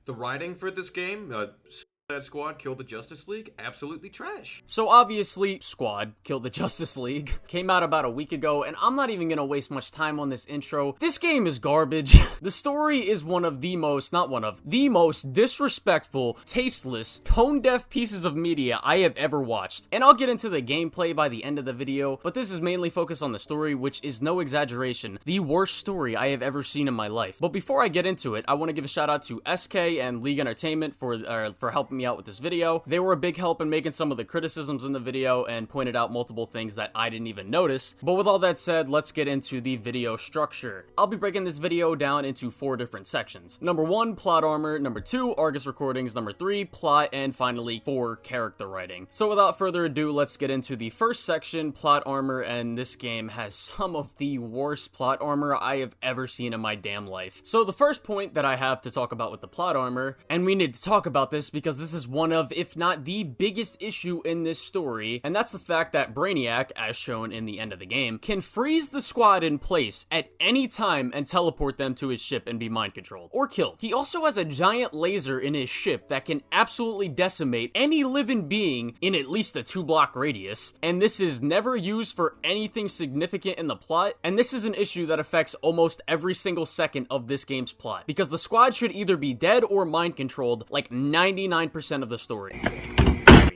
The writing for this game, Suicide Squad Killed the Justice League, absolutely trash. So obviously, Squad Killed the Justice League came out about a week ago, and I'm not even gonna waste much time on this intro. This game is garbage. The story is the most disrespectful, tasteless, tone-deaf pieces of media I have ever watched. And I'll get into the gameplay by the end of the video, but this is mainly focused on the story, which is no exaggeration, the worst story I have ever seen in my life. But before I get into it, I want to give a shout out to SK and League Entertainment for helping me out with this video. They were a big help in making some of the criticisms in the video and pointed out multiple things that I didn't even notice. But with all that said, let's get into the video structure. I'll be breaking this video down into 4 different sections. Number 1, plot armor. Number 2, Argus recordings. Number 3, plot. And finally, 4, character writing. So without further ado, let's get into the first section, plot armor, and this game has some of the worst plot armor I have ever seen in my damn life. So the first point that I have to talk about with the plot armor, and we need to talk about this because this is one of, if not the biggest issue in this story, and that's the fact that Brainiac, as shown in the end of the game, can freeze the squad in place at any time and teleport them to his ship and be mind controlled or killed. He also has a giant laser in his ship that can absolutely decimate any living being in at least a 2-block radius, and this is never used for anything significant in the plot, and this is an issue that affects almost every single second of this game's plot, because the squad should either be dead or mind controlled like 99% of the story.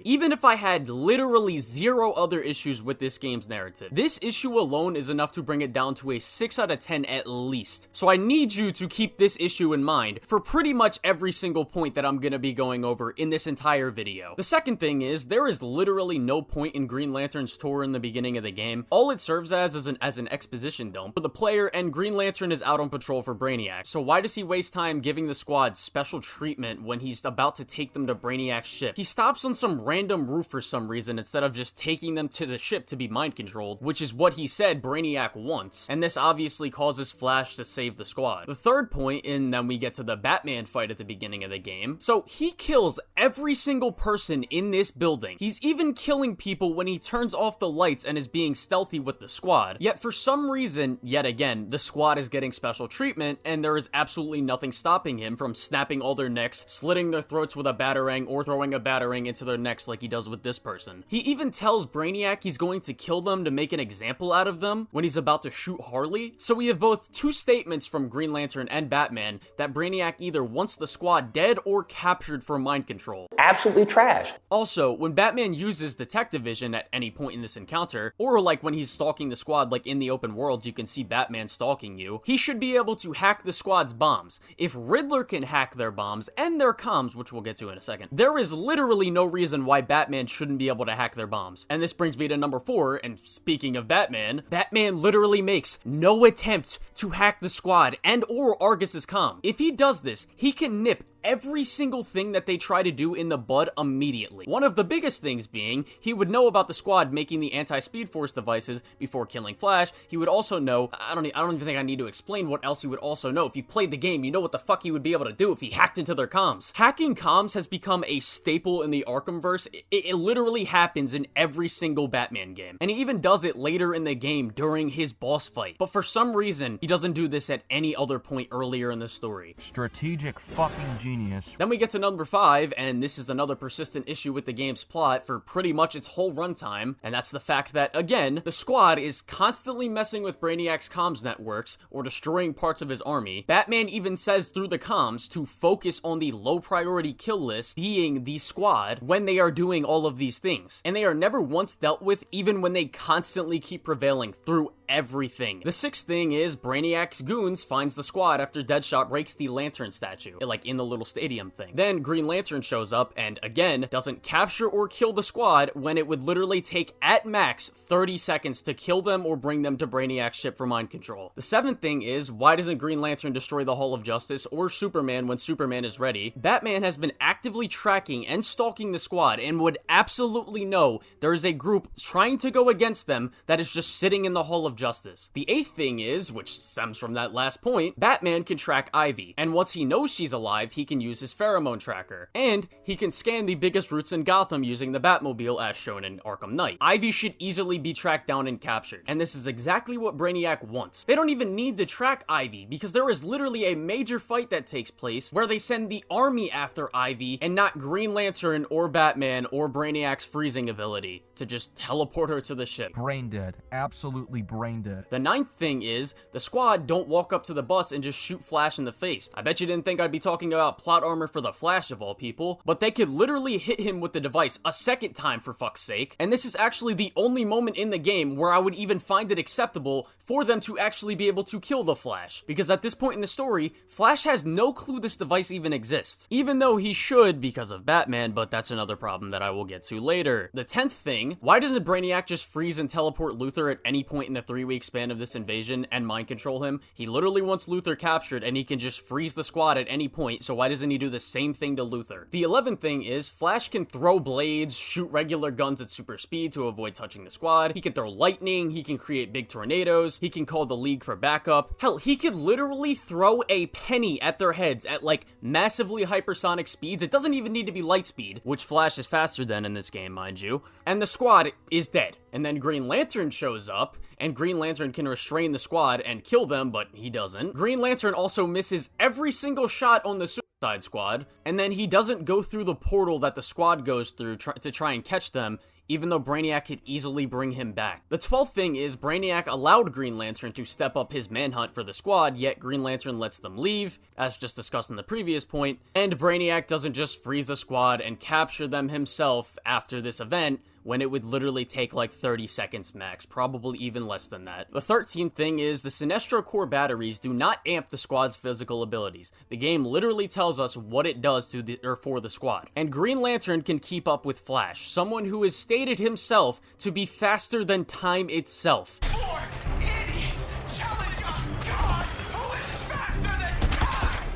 Even if I had literally 0 other issues with this game's narrative, this issue alone is enough to bring it down to a 6 out of 10 at least. So I need you to keep this issue in mind for pretty much every single point that I'm gonna be going over in this entire video. The second thing is, there is literally no point in Green Lantern's tour in the beginning of the game. All it serves as is an exposition dump for the player, and Green Lantern is out on patrol for Brainiac. So why does he waste time giving the squad special treatment when he's about to take them to Brainiac's ship? He stops on some random roof for some reason instead of just taking them to the ship to be mind controlled, which is what he said Brainiac wants, and this obviously causes Flash to save the squad. The third point, and then we get to the Batman fight at the beginning of the game, so he kills every single person in this building. He's even killing people when he turns off the lights and is being stealthy with the squad, yet for some reason, yet again, the squad is getting special treatment, and there is absolutely nothing stopping him from snapping all their necks, slitting their throats with a batarang, or throwing a batarang into their necks like he does with this person. He even tells Brainiac he's going to kill them to make an example out of them when he's about to shoot Harley. So we have both 2 statements from Green Lantern and Batman that Brainiac either wants the squad dead or captured for mind control. Absolutely trash. Also, when Batman uses detective vision at any point in this encounter, or like when he's stalking the squad, like in the open world, you can see Batman stalking you, he should be able to hack the squad's bombs. If Riddler can hack their bombs and their comms, which we'll get to in a second, there is literally no reason why Batman shouldn't be able to hack their bombs. And this brings me to number 4, and speaking of Batman, Batman literally makes no attempt to hack the squad and or Argus's comm. If he does this, he can nip every single thing that they try to do in the bud immediately. One of the biggest things being, he would know about the squad making the anti-Speed Force devices before killing Flash. He would also know, I don't even think I need to explain what else he would also know. If you've played the game, you know what the fuck he would be able to do if he hacked into their comms. Hacking comms has become a staple in the Arkhamverse. It literally happens in every single Batman game. And he even does it later in the game during his boss fight. But for some reason, he doesn't do this at any other point earlier in the story. Strategic fucking genius. Then we get to number 5, and this is another persistent issue with the game's plot for pretty much its whole runtime, and that's the fact that, again, the squad is constantly messing with Brainiac's comms networks or destroying parts of his army. Batman even says through the comms to focus on the low priority kill list, being the squad, when they are doing all of these things. And they are never once dealt with, even when they constantly keep prevailing through everything. The 6th thing is Brainiac's goons finds the squad after Deadshot breaks the Lantern statue, like in the little stadium thing. Then Green Lantern shows up and again doesn't capture or kill the squad when it would literally take at max 30 seconds to kill them or bring them to Brainiac's ship for mind control. The 7th thing is, why doesn't Green Lantern destroy the Hall of Justice or Superman when Superman is ready? Batman has been actively tracking and stalking the squad and would absolutely know there is a group trying to go against them that is just sitting in the Hall of of justice. The 8th thing is, which stems from that last point, Batman can track Ivy, and once he knows she's alive, he can use his pheromone tracker, and he can scan the biggest routes in Gotham using the Batmobile as shown in Arkham Knight. Ivy should easily be tracked down and captured, and this is exactly what Brainiac wants. They don't even need to track Ivy, because there is literally a major fight that takes place where they send the army after Ivy, and not Green Lantern or Batman or Brainiac's freezing ability to just teleport her to the ship. Brain dead. Absolutely brain dead. The 9th thing is, the Squad don't walk up to the bus and just shoot Flash in the face. I bet you didn't think I'd be talking about plot armor for the Flash of all people, but they could literally hit him with the device a second time for fuck's sake, and this is actually the only moment in the game where I would even find it acceptable for them to actually be able to kill the Flash, because at this point in the story, Flash has no clue this device even exists, even though he should because of Batman, but that's another problem that I will get to later. The 10th thing, why doesn't Brainiac just freeze and teleport Luthor at any point in the 3-week span of this invasion and mind control him? He literally wants Luthor captured and he can just freeze the Squad at any point, so why doesn't he do the same thing to Luthor? The 11th thing is, Flash can throw blades, shoot regular guns at super speed to avoid touching the Squad, he can throw lightning, he can create big tornadoes, he can call the League for backup. Hell, he could literally throw a penny at their heads at like massively hypersonic speeds. It doesn't even need to be light speed, which Flash is faster than in this game, mind you, and the Squad is dead. And then Green Lantern shows up, and Green Lantern can restrain the Squad and kill them, but he doesn't. Green Lantern also misses every single shot on the Suicide Squad, and then he doesn't go through the portal that the Squad goes through to try and catch them, even though Brainiac could easily bring him back. The 12th thing is, Brainiac allowed Green Lantern to step up his manhunt for the Squad, yet Green Lantern lets them leave, as just discussed in the previous point, and Brainiac doesn't just freeze the Squad and capture them himself after this event, when it would literally take like 30 seconds max, probably even less than that. The 13th thing is, the Sinestro Core batteries do not amp the Squad's physical abilities. The game literally tells us what it does for the Squad. And Green Lantern can keep up with Flash, someone who has stated himself to be faster than time itself.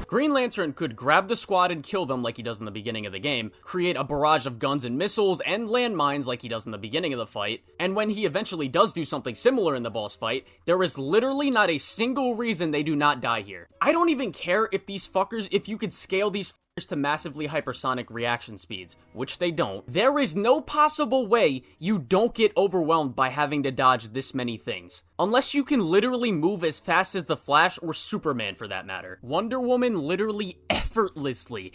Green Lantern could grab the Squad and kill them like he does in the beginning of the game, create a barrage of guns and missiles and landmines like he does in the beginning of the fight, and when he eventually does do something similar in the boss fight, there is literally not a single reason they do not die here. I don't even care if if you could scale these to massively hypersonic reaction speeds, which they don't. There is no possible way you don't get overwhelmed by having to dodge this many things. Unless you can literally move as fast as the Flash or Superman for that matter. Wonder Woman literally effortlessly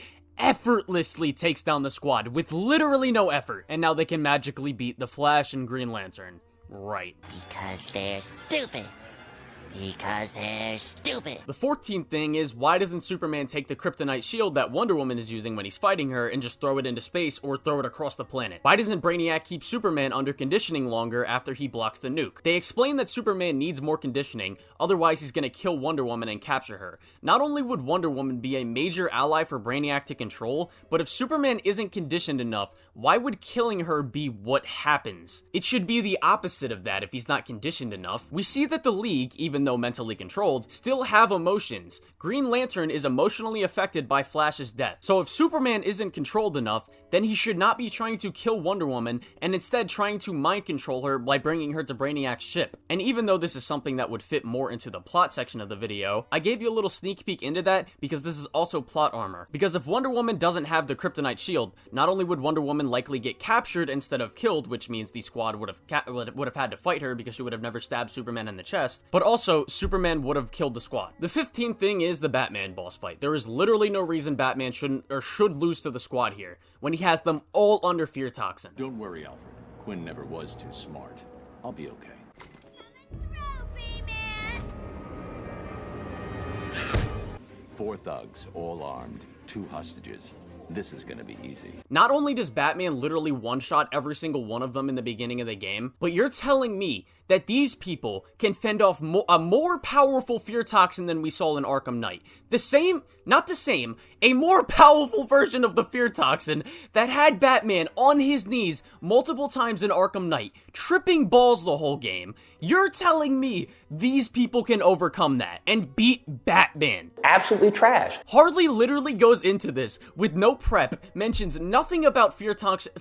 takes down the Squad with literally no effort, and now they can magically beat the Flash and Green Lantern. Right. Because they're stupid. Because they're stupid. The 14th thing is, why doesn't Superman take the kryptonite shield that Wonder Woman is using when he's fighting her and just throw it into space or throw it across the planet? Why doesn't Brainiac keep Superman under conditioning longer after he blocks the nuke? They explain that Superman needs more conditioning, otherwise he's gonna kill Wonder Woman and capture her. Not only would Wonder Woman be a major ally for Brainiac to control, but if Superman isn't conditioned enough, why would killing her be what happens? It should be the opposite of that if he's not conditioned enough. We see that the League, even though mentally controlled, still have emotions. Green Lantern is emotionally affected by Flash's death. So if Superman isn't controlled enough, then he should not be trying to kill Wonder Woman and instead trying to mind control her by bringing her to Brainiac's ship. And even though this is something that would fit more into the plot section of the video, I gave you a little sneak peek into that because this is also plot armor. Because if Wonder Woman doesn't have the kryptonite shield, not only would Wonder Woman likely get captured instead of killed, which means the Squad would have had to fight her because she would have never stabbed Superman in the chest, but also Superman would have killed the Squad. The 15th thing is the Batman boss fight. There is literally no reason Batman shouldn't or should lose to the Squad here, when he has them all under fear toxin. Don't worry, Alfred. Quinn never was too smart. I'll be okay. Four thugs, all armed, 2 hostages. This is gonna be easy. Not only does Batman literally one-shot every single one of them in the beginning of the game, but you're telling me that these people can fend off a more powerful fear toxin than we saw in Arkham Knight. A more powerful version of the fear toxin that had Batman on his knees multiple times in Arkham Knight, tripping balls the whole game. You're telling me these people can overcome that and beat Batman. Absolutely trash. Harley literally goes into this with no prep, mentions nothing about fear toxin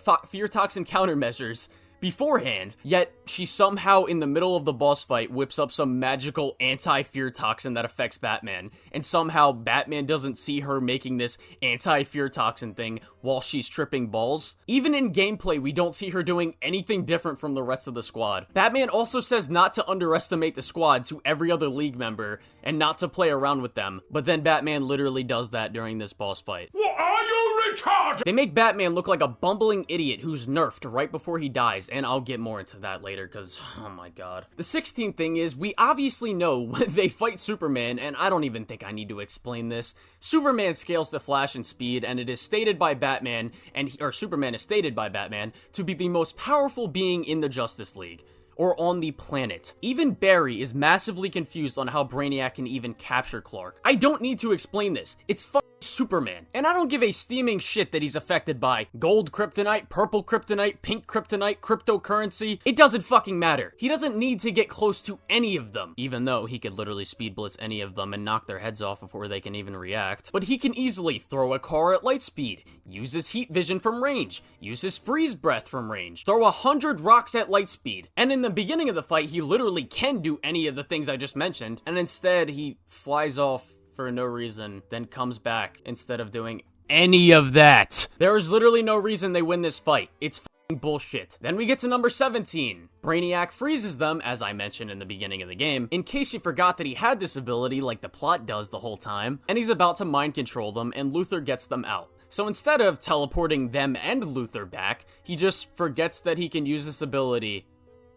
countermeasures, beforehand, yet she somehow in the middle of the boss fight whips up some magical anti-fear toxin that affects Batman, and somehow Batman doesn't see her making this anti-fear toxin thing while she's tripping balls. Even in gameplay, we don't see her doing anything different from the rest of the squad. Batman also says not to underestimate the squad to every other League member, and not to play around with them, but then Batman literally does that during this boss fight. What are you retarded? They make Batman look like a bumbling idiot who's nerfed right before he dies, and I'll get more into that later, cause, oh my god. The 16th thing is, we obviously know when they fight Superman, and I don't even think I need to explain this. Superman scales to Flash and speed, and it is stated by Batman, or Superman is stated by Batman, to be the most powerful being in the Justice League. Or on the planet. Even Barry is massively confused on how Brainiac can even capture Clark. I don't need to explain this. It's fucking Superman. And I don't give a steaming shit that he's affected by gold kryptonite, purple kryptonite, pink kryptonite, cryptocurrency. It doesn't fucking matter. He doesn't need to get close to any of them, even though he could literally speed blitz any of them and knock their heads off before they can even react. But he can easily throw a car at light speed, use his heat vision from range, use his freeze breath from range, throw 100 rocks at light speed, and in the beginning of the fight, he literally can do any of the things I just mentioned, and instead he flies off for no reason, then comes back instead of doing any of that. There is literally no reason they win this fight. It's fucking bullshit. Then we get to number 17. Brainiac freezes them, as I mentioned in the beginning of the game, in case you forgot that he had this ability like the plot does the whole time, and he's about to mind control them, and Luthor gets them out. So instead of teleporting them and Luthor back, he just forgets that he can use this ability,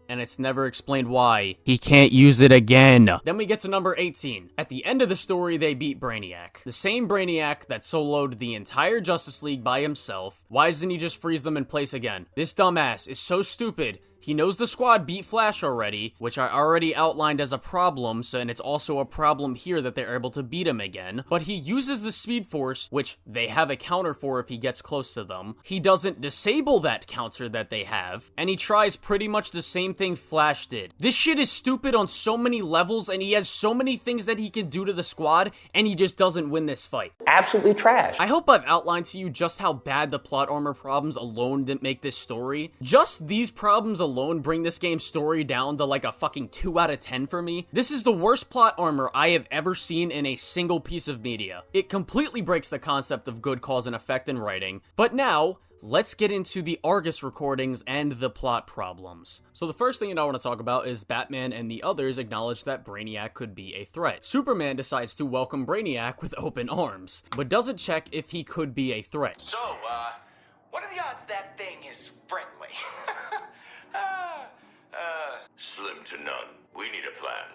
and it's never explained why he can't use it again. Then we get to number 18. At the end of the story, they beat Brainiac. The same Brainiac that soloed the entire Justice League by himself. Why doesn't he just freeze them in place again? This dumbass is so stupid. He knows the squad beat Flash already, which I already outlined as a problem, and it's also a problem here that they're able to beat him again. But he uses the Speed Force, which they have a counter for if he gets close to them. He doesn't disable that counter that they have, and he tries pretty much the same thing Flash did. This shit is stupid on so many levels, and he has so many things that he can do to the squad, and he just doesn't win this fight. Absolutely trash. I hope I've outlined to you just how bad the plot armor problems alone didn't make this story. Just these problems alone bring this game's story down to like a fucking 2 out of 10 for me. This is the worst plot armor I have ever seen in a single piece of media. It completely breaks the concept of good cause and effect in writing. But now, let's get into the Argus recordings and the plot problems. So the first thing I want to talk about is Batman and the others acknowledge that Brainiac could be a threat. Superman decides to welcome Brainiac with open arms, but doesn't check if he could be a threat. So, what are the odds that thing is friendly? Slim to none. We need a plan.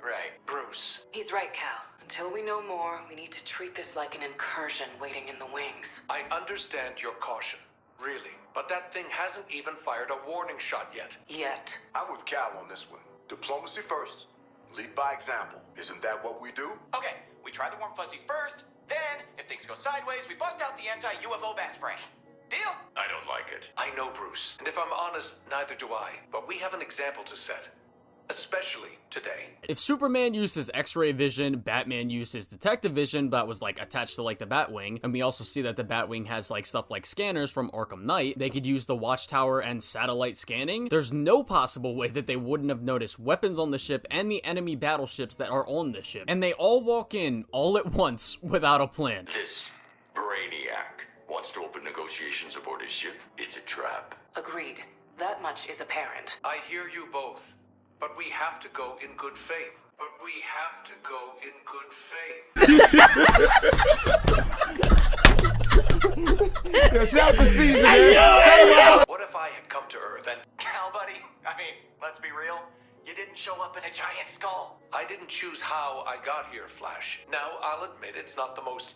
Right. Bruce. He's right, Cal. Until we know more, we need to treat this like an incursion waiting in the wings. I understand your caution, really, but that thing hasn't even fired a warning shot yet. Yet. I'm with Cal on this one. Diplomacy first. Lead by example. Isn't that what we do? Okay, we try the warm fuzzies first, then, if things go sideways, we bust out the anti-UFO bat spray. Deal? I don't like it. I know, Bruce, and if I'm honest, neither do I. But we have an example to set. Especially today. If Superman used his X-ray vision, Batman used his detective vision that was like attached to like the Batwing, and we also see that the Batwing has like stuff like scanners from Arkham Knight, they could use the Watchtower and satellite scanning. There's no possible way that they wouldn't have noticed weapons on the ship and the enemy battleships that are on the ship. And they all walk in all at once without a plan. This Brainiac wants to open negotiations aboard his ship. It's a trap. Agreed. That much is apparent. I hear you both, but we have to go in good faith. It's out the season, What if I had come to Earth and... Cal, buddy, I mean, let's be real. You didn't show up in a giant skull. I didn't choose how I got here, Flash. Now, I'll admit it's not the most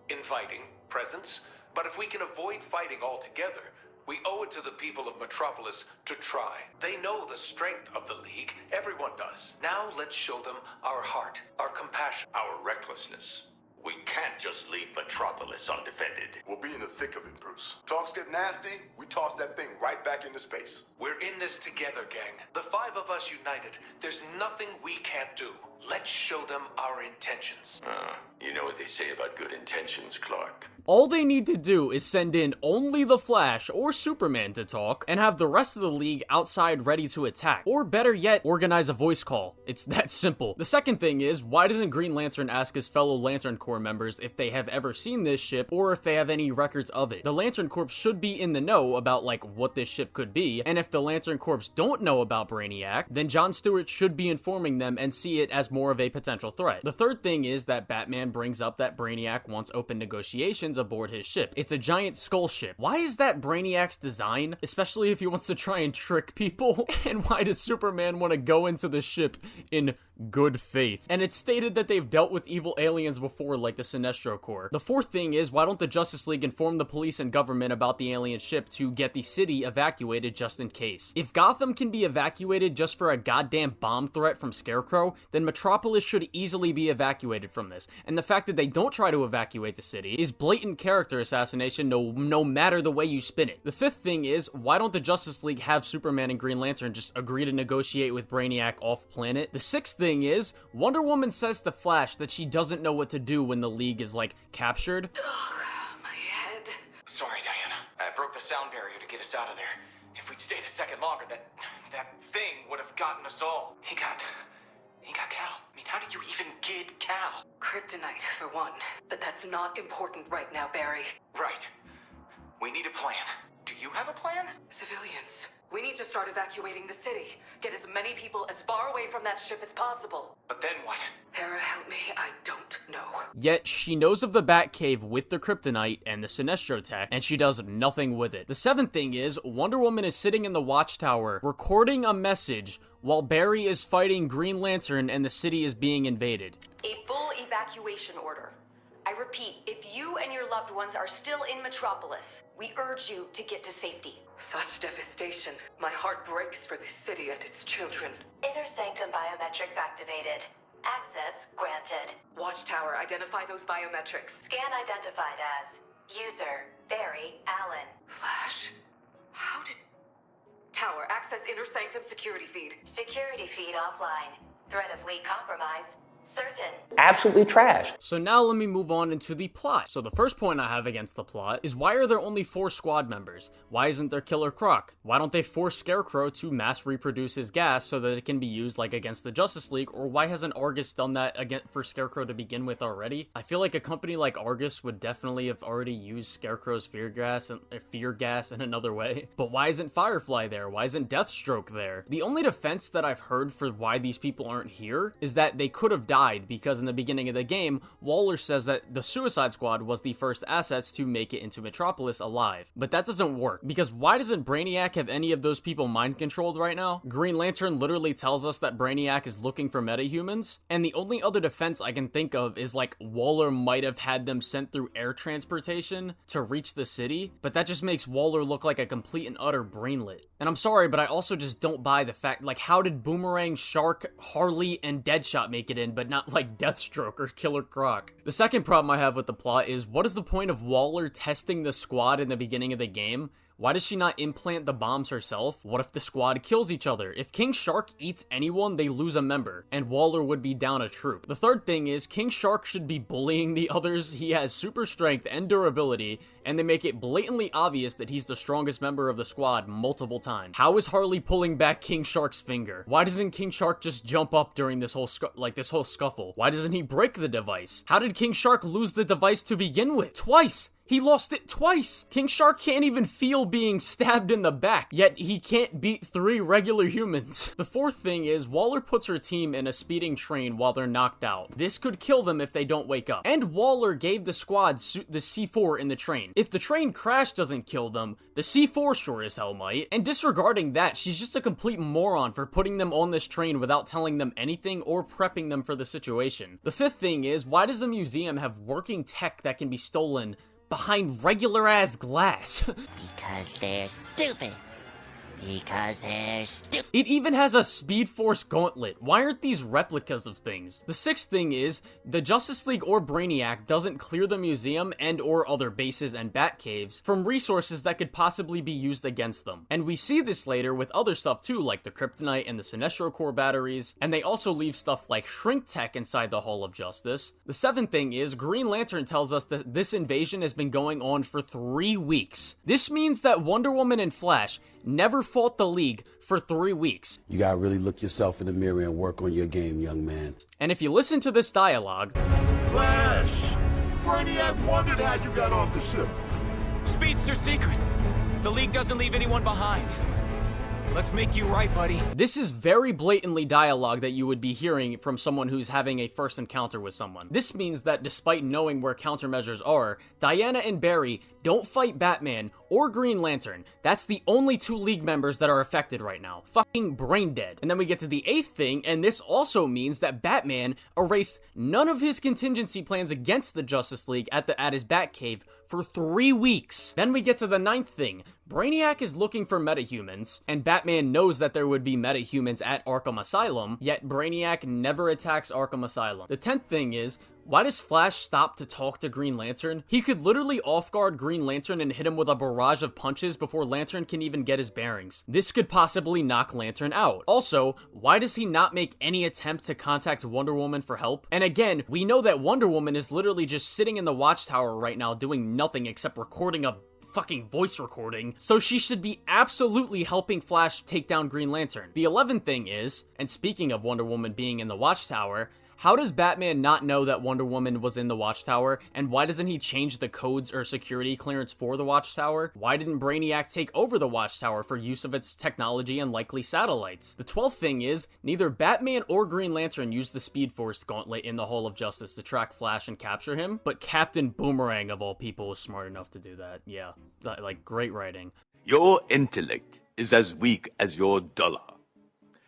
inviting presence, but if we can avoid fighting altogether, we owe it to the people of Metropolis to try. They know the strength of the League. Everyone does. Now let's show them our heart, our compassion. Our recklessness. We can't just leave Metropolis undefended. We'll be in the thick of it, Bruce. Talks get nasty, we toss that thing right back into space. We're in this together, gang. The 5 of us united, there's nothing we can't do. Let's show them our intentions. You know what they say about good intentions, Clark. All they need to do is send in only the Flash or Superman to talk, and have the rest of the league outside ready to attack. Or better yet, organize a voice call. It's that simple. The second thing is, why doesn't Green Lantern ask his fellow Lantern Corps members if they have ever seen this ship, or if they have any records of it? The Lantern Corps should be in the know about, like, what this ship could be, and if the Lantern Corps don't know about Brainiac, then John Stewart should be informing them and see it as more of a potential threat. The third thing is that Batman brings up that Brainiac wants open negotiations aboard his ship. It's a giant skull ship. Why is that Brainiac's design? Especially if he wants to try and trick people? And why does Superman want to go into the ship in good faith? And it's stated that they've dealt with evil aliens before, like the Sinestro Corps. The fourth thing is, why don't the Justice League inform the police and government about the alien ship to get the city evacuated just in case? If Gotham can be evacuated just for a goddamn bomb threat from Scarecrow, then Metropolis should easily be evacuated from this. And the fact that they don't try to evacuate the city is blatant character assassination no matter the way you spin it. The fifth thing is, why don't the Justice League have Superman and Green Lantern just agree to negotiate with Brainiac off planet? The sixth thing is, Wonder Woman says to Flash that she doesn't know what to do when the League is, like, captured. Ugh, my head. Sorry, Diana. I broke the sound barrier to get us out of there. If we'd stayed a second longer, that thing would have gotten us all. He got Cal. I mean, how did you even get Cal? Kryptonite, for one. But that's not important right now, Barry. Right. We need a plan. Do you have a plan? Civilians. We need to start evacuating the city. Get as many people as far away from that ship as possible. But then what? Hera, help me. I don't know. Yet, she knows of the Batcave with the Kryptonite and the Sinestro tech, and she does nothing with it. The seventh thing is, Wonder Woman is sitting in the Watchtower, recording a message while Barry is fighting Green Lantern and the city is being invaded. A full evacuation order. I repeat, if you and your loved ones are still in Metropolis, we urge you to get to safety. Such devastation. My heart breaks for this city and its children. Inner Sanctum biometrics activated. Access granted. Watchtower, identify those biometrics. Scan identified as user Barry Allen. Flash? How did... Tower, access Inner Sanctum security feed. Security feed offline. Threat of leak compromise. Certain. Absolutely trash. So now let me move on into the plot. So the first point I have against the plot is, why are there only 4 squad members? Why isn't there Killer Croc? Why don't they force Scarecrow to mass reproduce his gas so that it can be used, like, against the Justice League? Or why hasn't Argus done that again for Scarecrow to begin with already? I feel like a company like Argus would definitely have already used Scarecrow's fear gas in another way. But why isn't Firefly there? Why isn't Deathstroke there? The only defense that I've heard for why these people aren't here is that they could have died, because in the beginning of the game, Waller says that the Suicide Squad was the first assets to make it into Metropolis alive. But that doesn't work, because why doesn't Brainiac have any of those people mind controlled right now? Green Lantern literally tells us that Brainiac is looking for metahumans, and the only other defense I can think of is, like, Waller might have had them sent through air transportation to reach the city, but that just makes Waller look like a complete and utter brainlet. And I'm sorry, but I also just don't buy the fact, like, how did Boomerang, Shark, Harley, and Deadshot make it in, but not, like, Deathstroke or Killer Croc? The second problem I have with the plot is, what is the point of Waller testing the squad in the beginning of the game? Why does she not implant the bombs herself? What if the squad kills each other? If King Shark eats anyone, they lose a member, and Waller would be down a troop. The third thing is, King Shark should be bullying the others. He has super strength and durability, and they make it blatantly obvious that he's the strongest member of the squad multiple times. How is Harley pulling back King Shark's finger? Why doesn't King Shark just jump up during this whole scuffle? Why doesn't he break the device? How did King Shark lose the device to begin with? Twice! He lost it twice! King Shark can't even feel being stabbed in the back, yet he can't beat 3 regular humans. The fourth thing is, Waller puts her team in a speeding train while they're knocked out. This could kill them if they don't wake up. And Waller gave the squad the C4 in the train. If the train crash doesn't kill them, the C4 sure as hell might. And disregarding that, she's just a complete moron for putting them on this train without telling them anything or prepping them for the situation. The fifth thing is, why does the museum have working tech that can be stolen behind regular-ass glass? Because they're stupid. Because they're stupid. It even has a Speed Force gauntlet. Why aren't these replicas of things? The sixth thing is, the Justice League or Brainiac doesn't clear the museum and or other bases and bat caves from resources that could possibly be used against them. And we see this later with other stuff too, like the Kryptonite and the Sinestro Core batteries, and they also leave stuff like Shrink Tech inside the Hall of Justice. The seventh thing is, Green Lantern tells us that this invasion has been going on for 3 weeks. This means that Wonder Woman and Flash never fought the League for 3 weeks. You gotta really look yourself in the mirror and work on your game, young man. And if you listen to this dialogue... Flash! Brainiac wondered how you got off the ship. Speedster secret. The League doesn't leave anyone behind. Let's make you right, buddy. This is very blatantly dialogue that you would be hearing from someone who's having a first encounter with someone. This means that despite knowing where countermeasures are, Diana and Barry don't fight Batman or Green Lantern. That's the only 2 League members that are affected right now. Fucking brain dead. And then we get to the 8th thing, and this also means that Batman erased none of his contingency plans against the Justice League at his Batcave for 3 weeks. Then we get to the 9th thing. Brainiac is looking for metahumans, and Batman knows that there would be metahumans at Arkham Asylum, yet Brainiac never attacks Arkham Asylum. The 10th thing is, why does Flash stop to talk to Green Lantern? He could literally off-guard Green Lantern and hit him with a barrage of punches before Lantern can even get his bearings. This could possibly knock Lantern out. Also, why does he not make any attempt to contact Wonder Woman for help? And again, we know that Wonder Woman is literally just sitting in the Watchtower right now doing nothing except recording a fucking voice recording, so she should be absolutely helping Flash take down Green Lantern. The 11th thing is, and speaking of Wonder Woman being in the Watchtower, how does Batman not know that Wonder Woman was in the Watchtower, and why doesn't he change the codes or security clearance for the Watchtower? Why didn't Brainiac take over the Watchtower for use of its technology and likely satellites? The 12th thing is, neither Batman or Green Lantern used the Speed Force gauntlet in the Hall of Justice to track Flash and capture him, but Captain Boomerang of all people was smart enough to do that. Yeah, like, great writing. Your intellect is as weak as your dollar.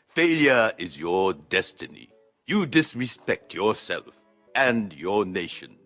Failure is your destiny. You disrespect yourself and your nation.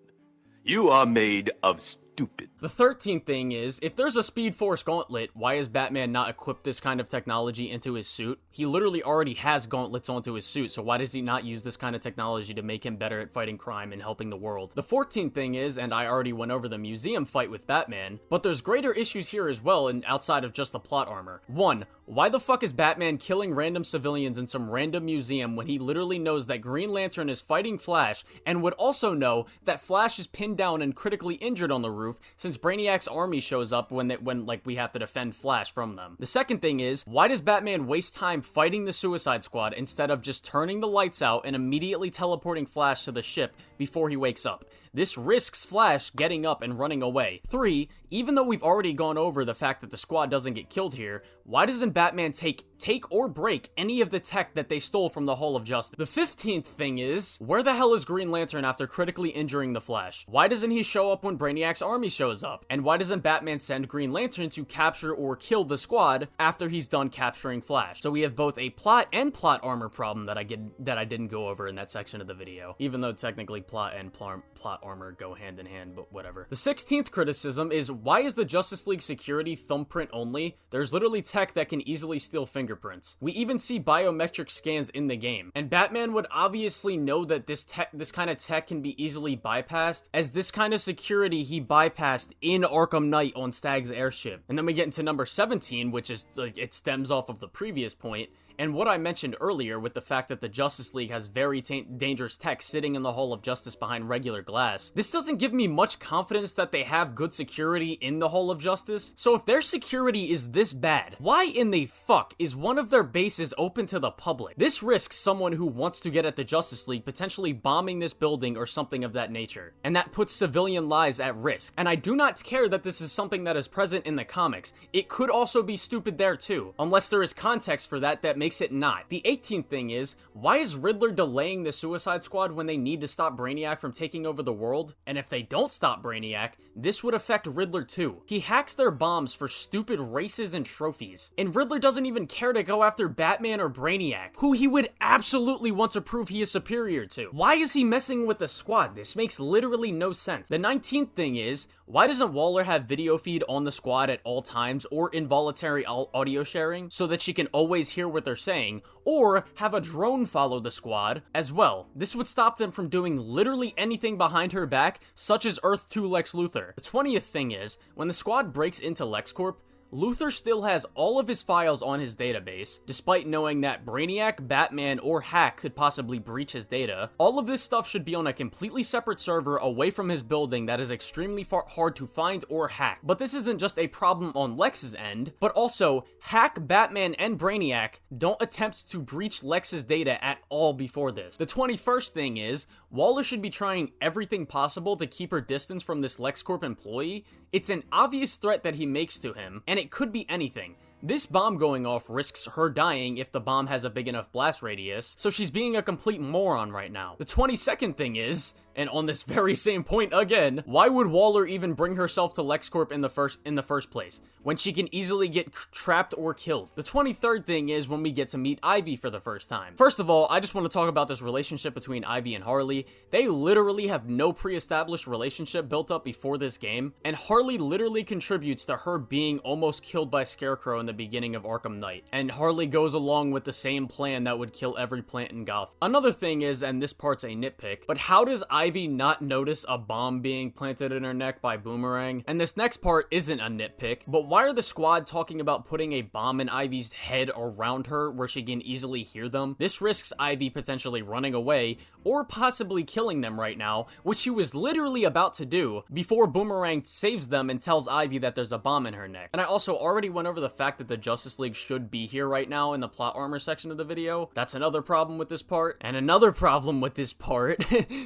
You are made of stupid. The 13th thing is, if there's a Speed Force gauntlet, why has Batman not equipped this kind of technology into his suit? He literally already has gauntlets onto his suit, so why does he not use this kind of technology to make him better at fighting crime and helping the world? The 14th thing is, and I already went over the museum fight with Batman, but there's greater issues here as well, and outside of just the plot armor. 1. Why the fuck is Batman killing random civilians in some random museum when he literally knows that Green Lantern is fighting Flash, and would also know that Flash is pinned down and critically injured on the roof since Brainiac's army shows up when we have to defend Flash from them? The second thing is, why does Batman waste time fighting the Suicide Squad instead of just turning the lights out and immediately teleporting Flash to the ship before he wakes up? This risks Flash getting up and running away. 3. Even though we've already gone over the fact that the squad doesn't get killed here, why doesn't Batman take or break any of the tech that they stole from the Hall of Justice? The 15th thing is, where the hell is Green Lantern after critically injuring the Flash? Why doesn't he show up when Brainiac's army shows up? And why doesn't Batman send Green Lantern to capture or kill the squad after he's done capturing Flash? So we have both a plot and plot armor problem that I didn't go over in that section of the video, even though technically plot and plot armor go hand in hand, but whatever. The 16th criticism is, why is the Justice League security thumbprint only? There's literally tech that can easily steal fingerprints. We even see biometric scans in the game, and Batman would obviously know that this kind of tech can be easily bypassed, as this kind of security he bypassed in Arkham Knight on Stag's airship. And then we get into number 17, which is, like, it stems off of the previous point, and what I mentioned earlier with the fact that the Justice League has very dangerous tech sitting in the Hall of Justice behind regular glass. This doesn't give me much confidence that they have good security in the Hall of Justice. So if their security is this bad, why in the fuck is one of their bases open to the public? This risks someone who wants to get at the Justice League potentially bombing this building or something of that nature. And that puts civilian lives at risk. And I do not care that this is something that is present in the comics. It could also be stupid there too, unless there is context for that makes it not. The 18th thing is, why is Riddler delaying the Suicide Squad when they need to stop Brainiac from taking over the world? And if they don't stop Brainiac, this would affect Riddler too. He hacks their bombs for stupid races and trophies. And Riddler doesn't even care to go after Batman or Brainiac, who he would absolutely want to prove he is superior to. Why is he messing with the squad? This makes literally no sense. The 19th thing is, why doesn't Waller have video feed on the squad at all times or involuntary audio sharing so that she can always hear what they're saying, or have a drone follow the squad as well? This would stop them from doing literally anything behind her back, such as Earth 2 Lex Luthor. The 20th thing is, when the squad breaks into LexCorp, Luthor still has all of his files on his database, despite knowing that Brainiac, Batman, or Hack could possibly breach his data. All of this stuff should be on a completely separate server away from his building that is extremely hard to find or hack. But this isn't just a problem on Lex's end, but also Hack, Batman, and Brainiac don't attempt to breach Lex's data at all before this. The 21st thing is, Waller should be trying everything possible to keep her distance from this LexCorp employee. It's an obvious threat that he makes to him, and it could be anything. This bomb going off risks her dying if the bomb has a big enough blast radius, so she's being a complete moron right now. The 22nd thing is, and on this very same point again, why would Waller even bring herself to LexCorp in the first place, when she can easily get trapped or killed? The 23rd thing is when we get to meet Ivy for the first time. First of all, I just want to talk about this relationship between Ivy and Harley. They literally have no pre-established relationship built up before this game, and Harley literally contributes to her being almost killed by Scarecrow in the beginning of Arkham Knight, and Harley goes along with the same plan that would kill every plant in Gotham. Another thing is, and this part's a nitpick, but how does Ivy not notice a bomb being planted in her neck by Boomerang? And this next part isn't a nitpick, but why are the squad talking about putting a bomb in Ivy's head around her where she can easily hear them? This risks Ivy potentially running away or possibly killing them right now, which she was literally about to do before Boomerang saves them and tells Ivy that there's a bomb in her neck. And I also already went over the fact that the Justice League should be here right now in the plot armor section of the video. That's another problem with this part. And another problem with this part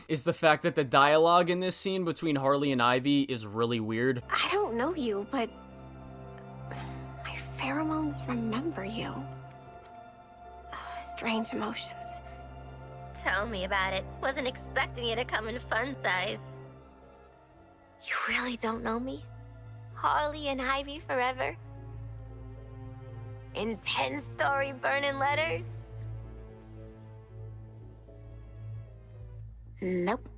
is the fact that the dialogue in this scene between Harley and Ivy is really weird. I don't know you, but my pheromones remember you. Strange emotions. Tell me about it. Wasn't expecting you to come in fun size. You really don't know me? Harley and Ivy forever? In 10-story burning letters? Nope.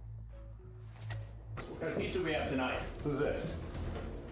What kind of pizza we have tonight? Who's this?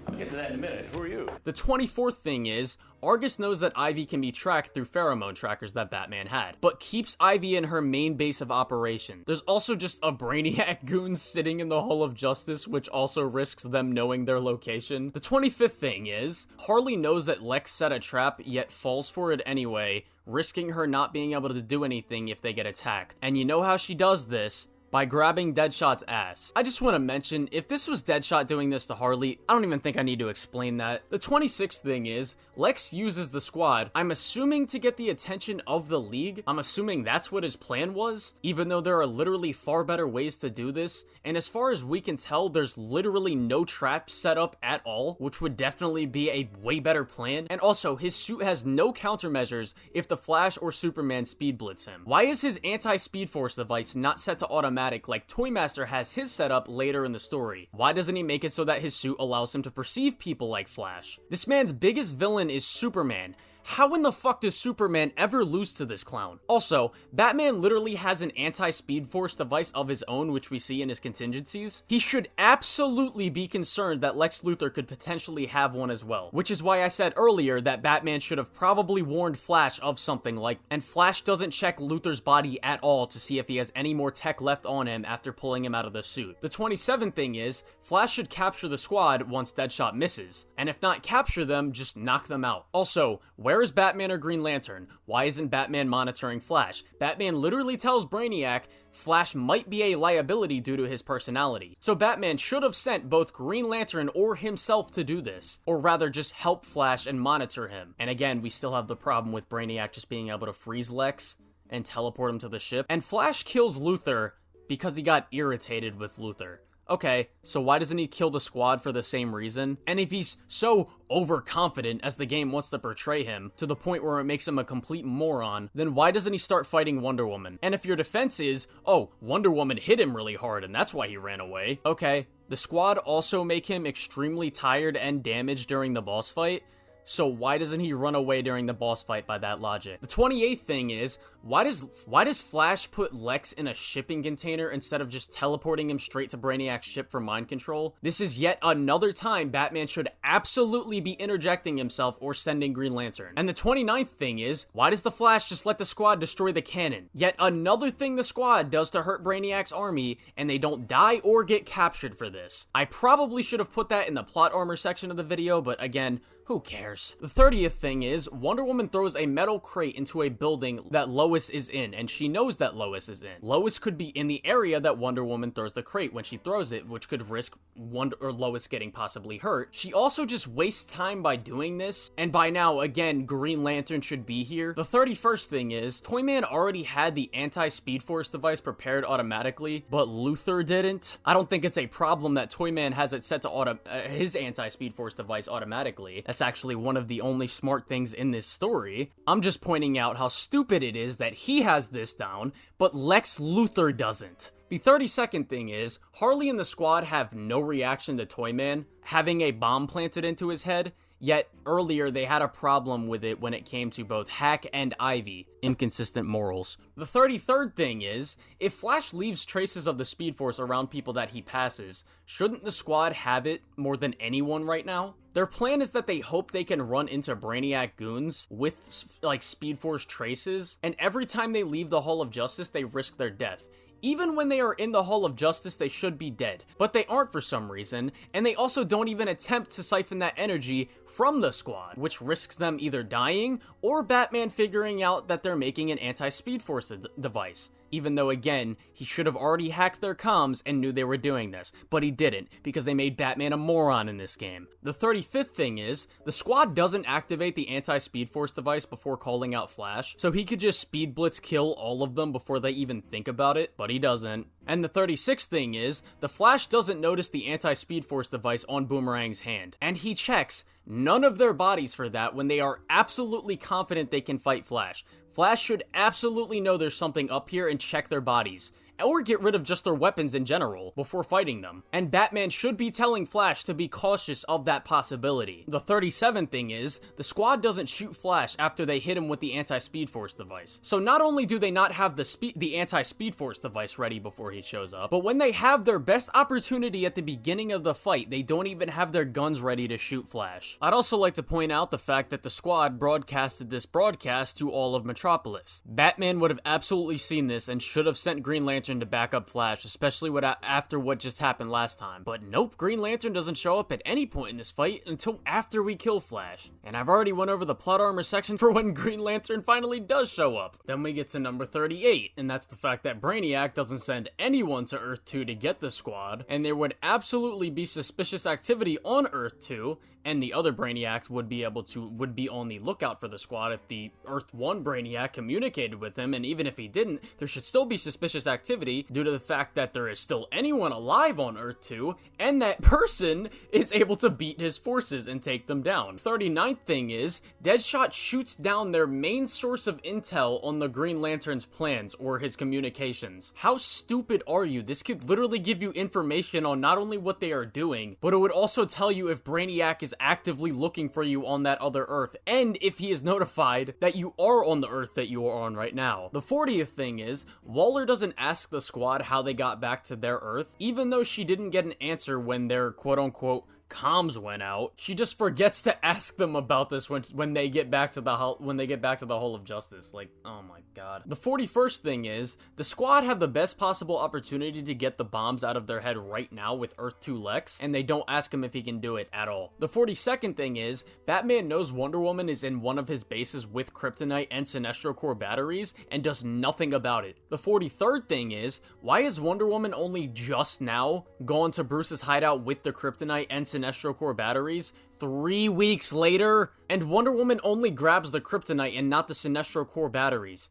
I'll get to that in a minute. Who are you? The 24th thing is, Argus knows that Ivy can be tracked through pheromone trackers that Batman had, but keeps Ivy in her main base of operation. There's also just a Brainiac goon sitting in the Hall of Justice, which also risks them knowing their location. The 25th thing is, Harley knows that Lex set a trap, yet falls for it anyway, risking her not being able to do anything if they get attacked. And you know how she does this? By grabbing Deadshot's ass. I just want to mention, if this was Deadshot doing this to Harley, I don't even think I need to explain that. The 26th thing is, Lex uses the squad, I'm assuming to get the attention of the League. I'm assuming that's what his plan was, even though there are literally far better ways to do this. And as far as we can tell, there's literally no traps set up at all, which would definitely be a way better plan. And also, his suit has no countermeasures if the Flash or Superman speed blitz him. Why is his anti-Speed Force device not set to automatic like Toymaster has his setup later in the story? Why doesn't he make it so that his suit allows him to perceive people like Flash? This man's biggest villain is Superman. How in the fuck does Superman ever lose to this clown? Also, Batman literally has an anti-Speed Force device of his own, which we see in his contingencies. He should absolutely be concerned that Lex Luthor could potentially have one as well, which is why I said earlier that Batman should have probably warned Flash of something like, and Flash doesn't check Luthor's body at all to see if he has any more tech left on him after pulling him out of the suit. The 27th thing is, Flash should capture the squad once Deadshot misses, and if not capture them, just knock them out. Also, where is Batman or Green Lantern? Why isn't Batman monitoring Flash? Batman literally tells Brainiac Flash might be a liability due to his personality. So Batman should have sent both Green Lantern or himself to do this, or rather just help Flash and monitor him. And again, we still have the problem with Brainiac just being able to freeze Lex and teleport him to the ship. And Flash kills Luthor because he got irritated with Luthor. Okay, so why doesn't he kill the Squad for the same reason? And if he's so overconfident as the game wants to portray him, to the point where it makes him a complete moron, then why doesn't he start fighting Wonder Woman? And if your defense is, oh, Wonder Woman hit him really hard and that's why he ran away, okay, the Squad also make him extremely tired and damaged during the boss fight, so why doesn't he run away during the boss fight by that logic? The 28th thing is, why does Flash put Lex in a shipping container instead of just teleporting him straight to Brainiac's ship for mind control? This is yet another time Batman should absolutely be interjecting himself or sending Green Lantern. And the 29th thing is, why does the Flash just let the Squad destroy the cannon? Yet another thing the Squad does to hurt Brainiac's army, and they don't die or get captured for this. I probably should have put that in the plot armor section of the video, but again, who cares? The 30th thing is, Wonder Woman throws a metal crate into a building that Lois is in, and she knows that Lois is in. Lois could be in the area that Wonder Woman throws the crate when she throws it, which could risk Lois getting possibly hurt. She also just wastes time by doing this, and by now, again, Green Lantern should be here. The 31st thing is, Toyman already had the anti-Speed Force device prepared automatically, but Luthor didn't. I don't think it's a problem that Toyman has it set to his anti-Speed Force device automatically. That's actually one of the only smart things in this story. I'm just pointing out how stupid it is that he has this down, but Lex Luthor doesn't. The 32nd thing is, Harley and the Squad have no reaction to Toyman having a bomb planted into his head, yet earlier they had a problem with it when it came to both Hack and Ivy. Inconsistent morals. The 33rd thing is, if Flash leaves traces of the Speed Force around people that he passes, shouldn't the Squad have it more than anyone right now? Their plan is that they hope they can run into Brainiac goons with, like, Speed Force traces, and every time they leave the Hall of Justice, they risk their death. Even when they are in the Hall of Justice, they should be dead, but they aren't for some reason, and they also don't even attempt to siphon that energy from the Squad, which risks them either dying or Batman figuring out that they're making an anti-Speed Force device. Even though, again, he should have already hacked their comms and knew they were doing this, but he didn't, because they made Batman a moron in this game. The 35th thing is, the Squad doesn't activate the anti-Speed Force device before calling out Flash, so he could just Speed Blitz kill all of them before they even think about it, but he doesn't. And the 36th thing is, the Flash doesn't notice the anti-Speed Force device on Boomerang's hand, and he checks none of their bodies for that when they are absolutely confident they can fight Flash. Flash should absolutely know there's something up here and check their bodies, or get rid of just their weapons in general before fighting them. And Batman should be telling Flash to be cautious of that possibility. The 37th thing is, the Squad doesn't shoot Flash after they hit him with the anti-Speed Force device. So not only do they not have the anti-Speed Force device ready before he shows up, but when they have their best opportunity at the beginning of the fight, they don't even have their guns ready to shoot Flash. I'd also like to point out the fact that the Squad broadcasted this broadcast to all of Metropolis. Batman would have absolutely seen this and should have sent Green Lantern to back up Flash, especially after what just happened last time. But nope, Green Lantern doesn't show up at any point in this fight until after we kill Flash. And I've already went over the plot armor section for when Green Lantern finally does show up. Then we get to number 38, and that's the fact that Brainiac doesn't send anyone to Earth 2 to get the Squad, and there would absolutely be suspicious activity on Earth 2, and the other Brainiac would be on the lookout for the Squad if the Earth 1 Brainiac communicated with him, and even if he didn't, there should still be suspicious activity due to the fact that there is still anyone alive on Earth 2, and that person is able to beat his forces and take them down. 39th thing is, Deadshot shoots down their main source of intel on the Green Lantern's plans or his communications. How stupid are you? This could literally give you information on not only what they are doing, but it would also tell you if Brainiac is actively looking for you on that other Earth, and if he is notified that you are on the Earth that you are on right now. The 40th thing is, Waller doesn't ask the Squad how they got back to their Earth, even though she didn't get an answer when their quote-unquote comms went out. She just forgets to ask them about this when they get back to the Hall of Justice. Like, oh my god. The 41st thing is, the Squad have the best possible opportunity to get the bombs out of their head right now with Earth 2 Lex, and they don't ask him if he can do it at all. The 42nd thing is, Batman knows Wonder Woman is in one of his bases with Kryptonite and Sinestro Corps batteries, and does nothing about it. The 43rd thing is, why is Wonder Woman only just now gone to Bruce's hideout with the Kryptonite and Sinestro Corps batteries 3 weeks later, and Wonder Woman only grabs the kryptonite and not the Sinestro Corps batteries.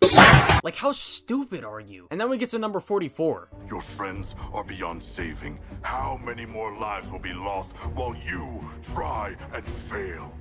Like, how stupid are you? And then we get to number 44. Your friends are beyond saving. How many more lives will be lost while you try and fail?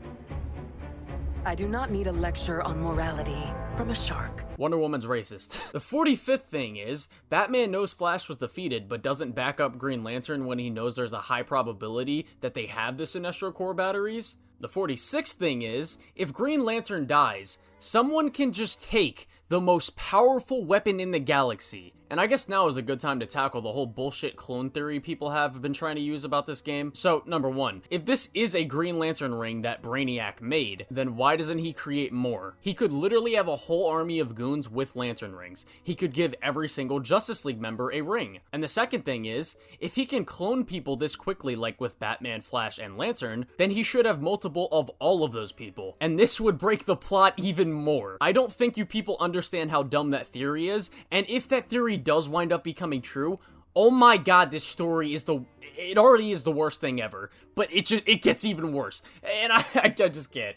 I do not need a lecture on morality from a shark. Wonder Woman's racist. The 45th thing is, Batman knows Flash was defeated, but doesn't back up Green Lantern when he knows there's a high probability that they have the Sinestro Corps batteries. The 46th thing is, if Green Lantern dies, someone can just take the most powerful weapon in the galaxy. And I guess now is a good time to tackle the whole bullshit clone theory people have been trying to use about this game. So, number one, if this is a Green Lantern ring that Brainiac made, then why doesn't he create more? He could literally have a whole army of goons with lantern rings. He could give every single Justice League member a ring. And the second thing is, if he can clone people this quickly like with Batman, Flash, and Lantern, then he should have multiple of all of those people. And this would break the plot even more. I don't think you people understand how dumb that theory is, and if that theory does wind up becoming true, oh my god, this story is it already is the worst thing ever, but it gets even worse, and I just can't.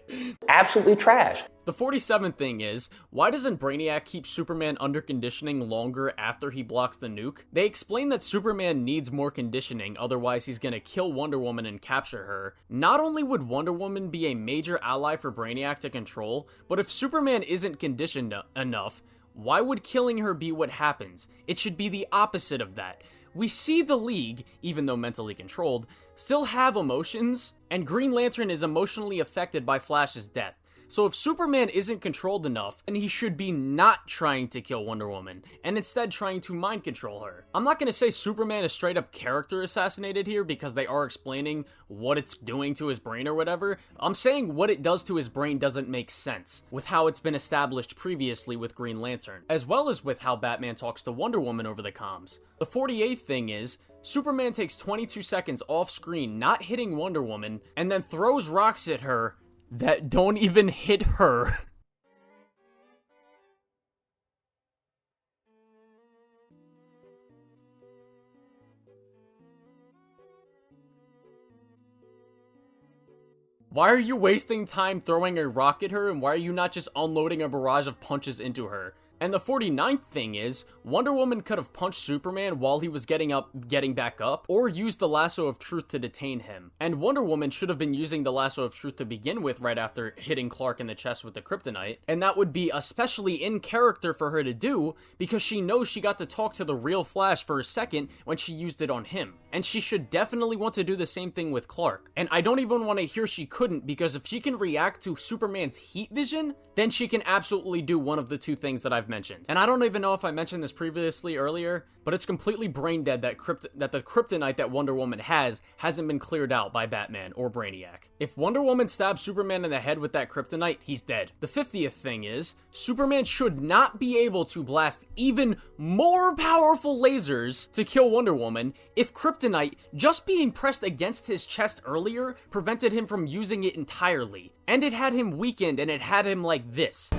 Absolutely trash. The 47th thing is, why doesn't Brainiac keep Superman under conditioning longer after he blocks the nuke? They explain that Superman needs more conditioning, otherwise he's gonna kill Wonder Woman and capture her. Not only would Wonder Woman be a major ally for Brainiac to control, but if Superman isn't conditioned enough, why would killing her be what happens? It should be the opposite of that. We see the League, even though mentally controlled, still have emotions, and Green Lantern is emotionally affected by Flash's death. So if Superman isn't controlled enough, then he should be not trying to kill Wonder Woman, and instead trying to mind control her. I'm not going to say Superman is straight up character assassinated here because they are explaining what it's doing to his brain or whatever. I'm saying what it does to his brain doesn't make sense with how it's been established previously with Green Lantern, as well as with how Batman talks to Wonder Woman over the comms. The 48th thing is, Superman takes 22 seconds off screen not hitting Wonder Woman, and then throws rocks at her that don't even hit her. Why are you wasting time throwing a rock at her, and why are you not just unloading a barrage of punches into her? And the 49th thing is, Wonder Woman could have punched Superman while he was getting back up, or used the Lasso of Truth to detain him. And Wonder Woman should have been using the Lasso of Truth to begin with right after hitting Clark in the chest with the kryptonite, and that would be especially in character for her to do, because she knows she got to talk to the real Flash for a second when she used it on him. And she should definitely want to do the same thing with Clark. And I don't even want to hear she couldn't, because if she can react to Superman's heat vision, then she can absolutely do one of the two things that I've mentioned. And I don't even know if I mentioned this previously earlier, but it's completely brain dead that the kryptonite that Wonder Woman hasn't been cleared out by Batman or Brainiac. If Wonder Woman stabs Superman in the head with that kryptonite, he's dead. The 50th thing is, Superman should not be able to blast even more powerful lasers to kill Wonder Woman if kryptonite just being pressed against his chest earlier prevented him from using it entirely. And it had him weakened, and it had him like this.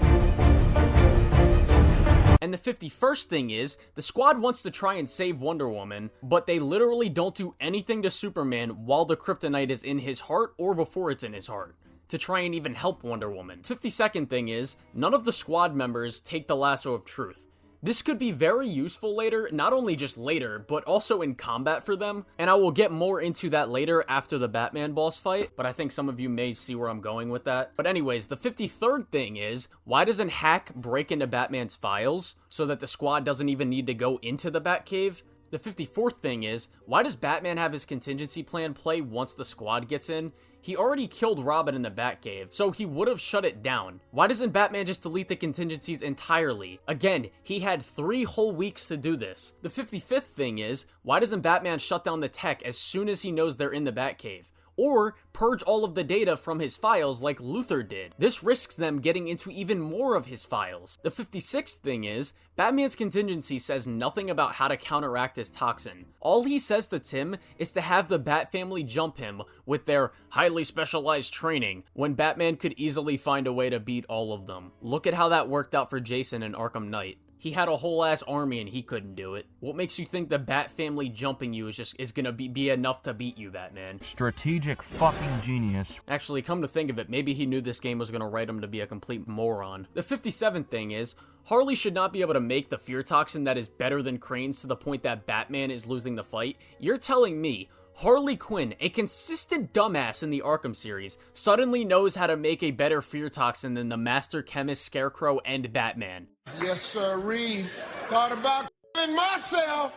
And the 51st thing is, the Squad wants to try and save Wonder Woman, but they literally don't do anything to Superman while the kryptonite is in his heart or before it's in his heart, to try and even help Wonder Woman. 52nd thing is, none of the Squad members take the Lasso of Truth. This could be very useful later, not only just later, but also in combat for them, and I will get more into that later after the Batman boss fight, but I think some of you may see where I'm going with that. But anyways, the 53rd thing is, why doesn't Hack break into Batman's files so that the Squad doesn't even need to go into the Batcave? The 54th thing is, why does Batman have his contingency plan play once the Squad gets in? He already killed Robin in the Batcave, so he would have shut it down. Why doesn't Batman just delete the contingencies entirely? Again, he had 3 whole weeks to do this. The 55th thing is, why doesn't Batman shut down the tech as soon as he knows they're in the Batcave? Or purge all of the data from his files like Luthor did. This risks them getting into even more of his files. The 56th thing is, Batman's contingency says nothing about how to counteract his toxin. All he says to Tim is to have the Bat family jump him with their highly specialized training, when Batman could easily find a way to beat all of them. Look at how that worked out for Jason in Arkham Knight. He had a whole ass army and he couldn't do it. What makes you think the Bat family jumping you is gonna be enough to beat you, Batman? Strategic fucking genius. Actually, come to think of it, maybe he knew this game was gonna write him to be a complete moron. The 57th thing is, Harley should not be able to make the fear toxin that is better than Crane's to the point that Batman is losing the fight. You're telling me Harley Quinn, a consistent dumbass in the Arkham series, suddenly knows how to make a better fear toxin than the master chemist Scarecrow and Batman? Yes, sirree. Thought about myself.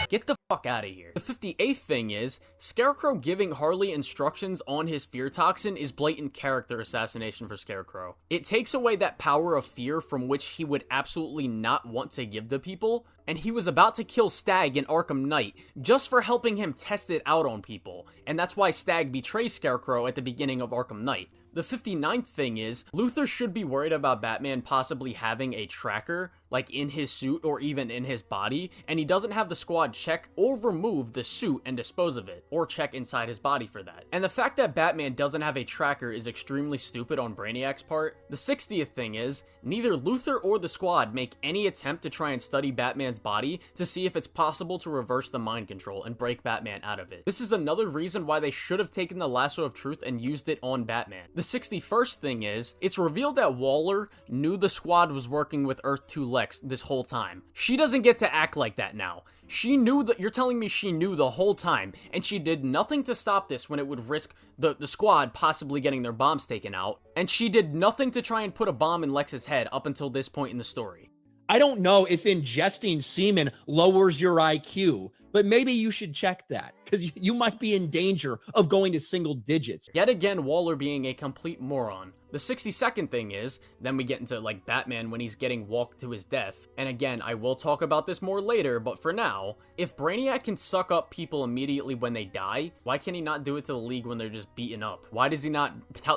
Get the fuck out of here. The 58th thing is, Scarecrow giving Harley instructions on his fear toxin is blatant character assassination for Scarecrow. It takes away that power of fear from which he would absolutely not want to give to people, and he was about to kill Stag in Arkham Knight just for helping him test it out on people, and that's why Stag betrays Scarecrow at the beginning of Arkham Knight. The 59th thing is, Luthor should be worried about Batman possibly having a tracker, like in his suit or even in his body, and he doesn't have the squad check or remove the suit and dispose of it, or check inside his body for that. And the fact that Batman doesn't have a tracker is extremely stupid on Brainiac's part. The 60th thing is, neither Luthor or the squad make any attempt to try and study Batman's body to see if it's possible to reverse the mind control and break Batman out of it. This is another reason why they should have taken the Lasso of Truth and used it on Batman. The 61st thing is, it's revealed that Waller knew the squad was working with Earth 2 Lex this whole time. She doesn't get to act like that now. She knew that, you're telling me she knew the whole time, and she did nothing to stop this when it would risk the squad possibly getting their bombs taken out, and she did nothing to try and put a bomb in Lex's head up until this point in the story. I don't know if ingesting semen lowers your IQ, but maybe you should check that, because you might be in danger of going to single digits. Yet again, Waller being a complete moron. The 62nd thing is, then we get into like Batman when he's getting walked to his death. And again, I will talk about this more later, but for now, if Brainiac can suck up people immediately when they die, why can he not do it to the League when they're just beaten up? Why does he not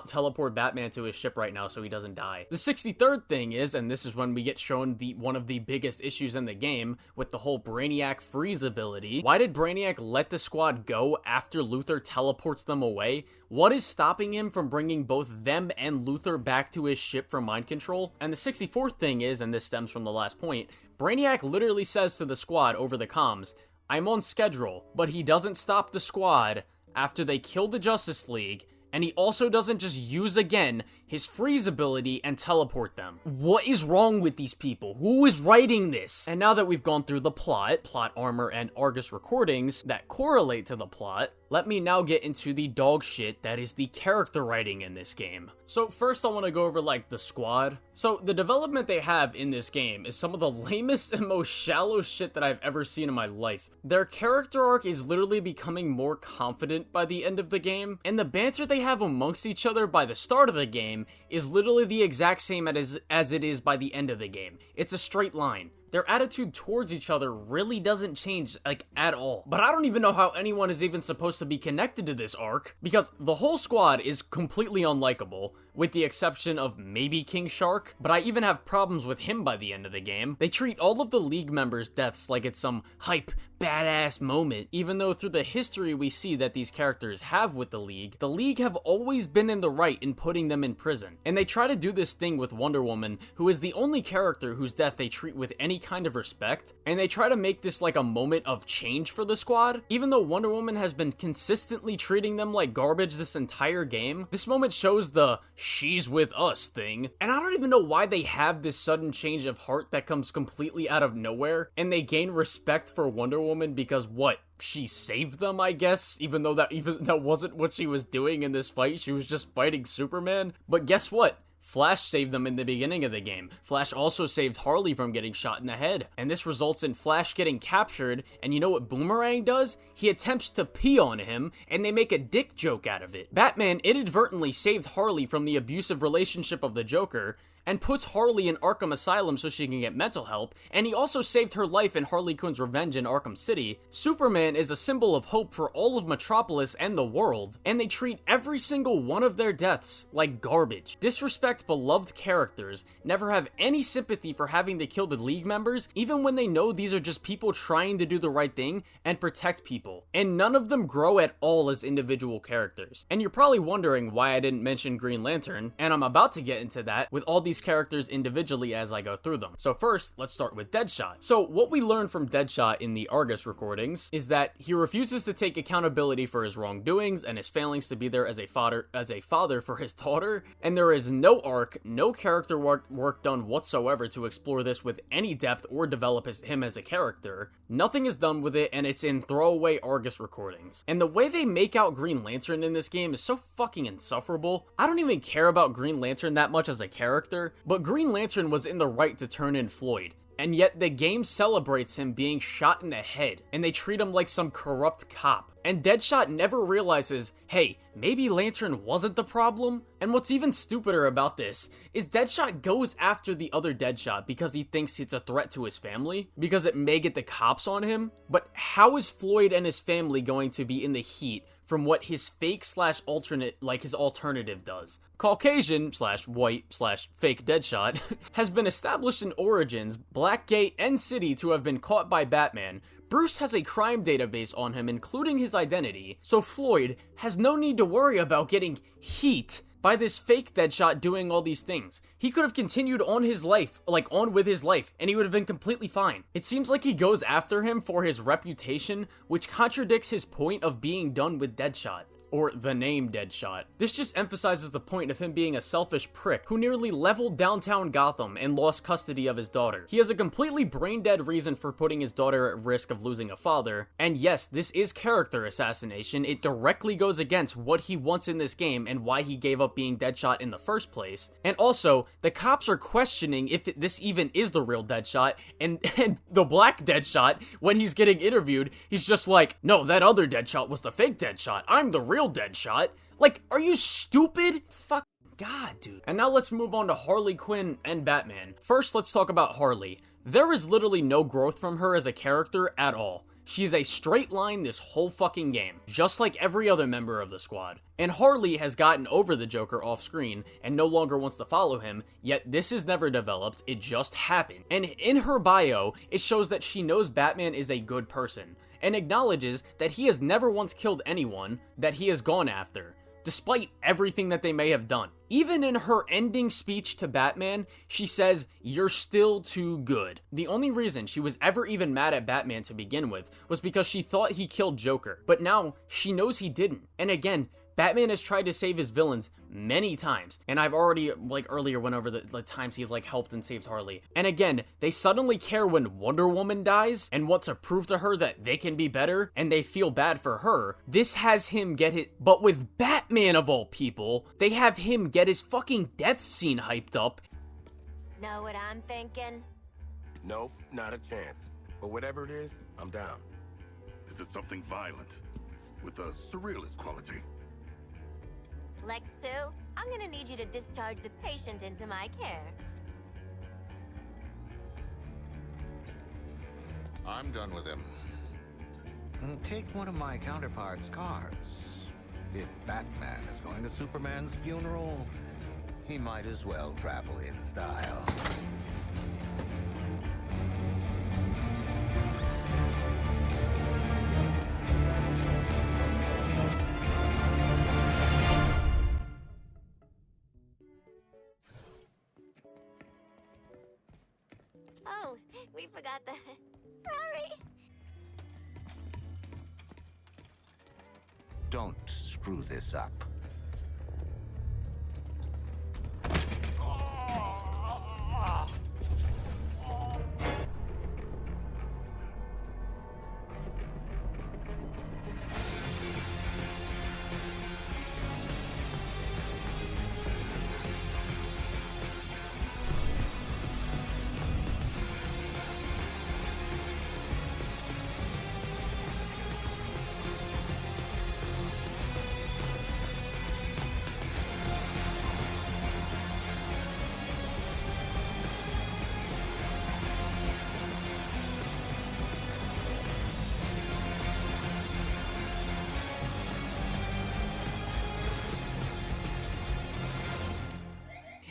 teleport Batman to his ship right now so he doesn't die? The 63rd thing is, and this is when we get shown one of the biggest issues in the game with the whole Brainiac freeze ability. Why did Brainiac let the squad go after Luthor teleports them away? What is stopping him from bringing both them and Luthor back to his ship for mind control? And the 64th thing is, and this stems from the last point, Brainiac literally says to the squad over the comms, "I'm on schedule," but he doesn't stop the squad after they kill the Justice League, and he also doesn't just use again his freeze ability and teleport them. What is wrong with these people? Who is writing this? And now that we've gone through the plot armor, and Argus recordings that correlate to the plot, let me now get into the dog shit that is the character writing in this game. So first I want to go over like the squad. So the development they have in this game is some of the lamest and most shallow shit that I've ever seen in my life. Their character arc is literally becoming more confident by the end of the game, and the banter they have amongst each other by the start of the game is literally the exact same as it is by the end of the game. It's a straight line. Their attitude towards each other really doesn't change, like, at all. But I don't even know how anyone is even supposed to be connected to this arc, because the whole squad is completely unlikable, with the exception of maybe King Shark, but I even have problems with him by the end of the game. They treat all of the League members' deaths like it's some hype, badass moment, even though through the history we see that these characters have with the League have always been in the right in putting them in prison. And they try to do this thing with Wonder Woman, who is the only character whose death they treat with any kind of respect, and they try to make this like a moment of change for the squad. Even though Wonder Woman has been consistently treating them like garbage this entire game, this moment shows the "she's with us" thing, and I don't even know why they have this sudden change of heart that comes completely out of nowhere, and they gain respect for Wonder Woman because what? She saved them, I guess, even though that wasn't what she was doing in this fight. She was just fighting Superman. But guess what? Flash saved them in the beginning of the game. Flash also saved Harley from getting shot in the head. And this results in Flash getting captured, and you know what Boomerang does? He attempts to pee on him, and they make a dick joke out of it. Batman inadvertently saved Harley from the abusive relationship of the Joker, and puts Harley in Arkham Asylum so she can get mental help, and he also saved her life in Harley Quinn's Revenge in Arkham City. Superman is a symbol of hope for all of Metropolis and the world, and they treat every single one of their deaths like garbage. Disrespect beloved characters, never have any sympathy for having to kill the League members, even when they know these are just people trying to do the right thing and protect people. And none of them grow at all as individual characters. And you're probably wondering why I didn't mention Green Lantern, and I'm about to get into that with all these these characters individually as I go through them. So first, let's start with Deadshot. So what we learn from Deadshot in the Argus recordings is that he refuses to take accountability for his wrongdoings and his failings to be there as a father for his daughter, and there is no arc, no character work done whatsoever to explore this with any depth or develop him as a character. Nothing is done with it, and it's in throwaway Argus recordings. And the way they make out Green Lantern in this game is so fucking insufferable. I don't even care about Green Lantern that much as a character, but Green Lantern was in the right to turn in Floyd. And yet the game celebrates him being shot in the head, and they treat him like some corrupt cop. And Deadshot never realizes, hey, maybe Lantern wasn't the problem? And what's even stupider about this is Deadshot goes after the other Deadshot because he thinks it's a threat to his family, because it may get the cops on him. But how is Floyd and his family going to be in the heat from what his fake slash alternate, like his alternative does? Caucasian slash white slash fake Deadshot has been established in Origins, Blackgate, and City to have been caught by Batman. Bruce has a crime database on him, including his identity, so Floyd has no need to worry about getting heat by this fake Deadshot doing all these things. He could have continued on his life, on with his life, and he would have been completely fine. It seems like he goes after him for his reputation, which contradicts his point of being done with Deadshot. Or the name Deadshot. This just emphasizes the point of him being a selfish prick who nearly leveled downtown Gotham and lost custody of his daughter. He has a completely brain-dead reason for putting his daughter at risk of losing a father, and yes, this is character assassination. It directly goes against what he wants in this game and why he gave up being Deadshot in the first place. And also, the cops are questioning if this even is the real Deadshot, and the black Deadshot, when he's getting interviewed, he's just like, no, that other Deadshot was the fake Deadshot. I'm the real Deadshot. Like, are you stupid? Fuck God, dude. And now let's move on to Harley Quinn and Batman. First, let's talk about Harley. There is literally no growth from her as a character at all. She is a straight line this whole fucking game, just like every other member of the squad. And Harley has gotten over the Joker off screen and no longer wants to follow him, yet this is never developed, it just happened. And in her bio, it shows that she knows Batman is a good person, and acknowledges that he has never once killed anyone that he has gone after, despite everything that they may have done. Even in her ending speech to Batman, she says, "You're still too good." The only reason she was ever even mad at Batman to begin with was because she thought he killed Joker, but now she knows he didn't. And again, Batman has tried to save his villains many times, and I've already, earlier went over the times he's, helped and saved Harley. And again, they suddenly care when Wonder Woman dies, and want to prove to her that they can be better, and they feel bad for her. This has him get his, but with Batman of all people, they have him get his fucking death scene hyped up. Know what I'm thinking? Nope, not a chance. But whatever it is, I'm down. Is it something violent? With a surrealist quality? Lex 2, I'm gonna need you to discharge the patient into my care. I'm done with him. Take one of my counterpart's cars. If Batman is going to Superman's funeral, he might as well travel in style. Oh, we forgot the... Sorry. Don't screw this up.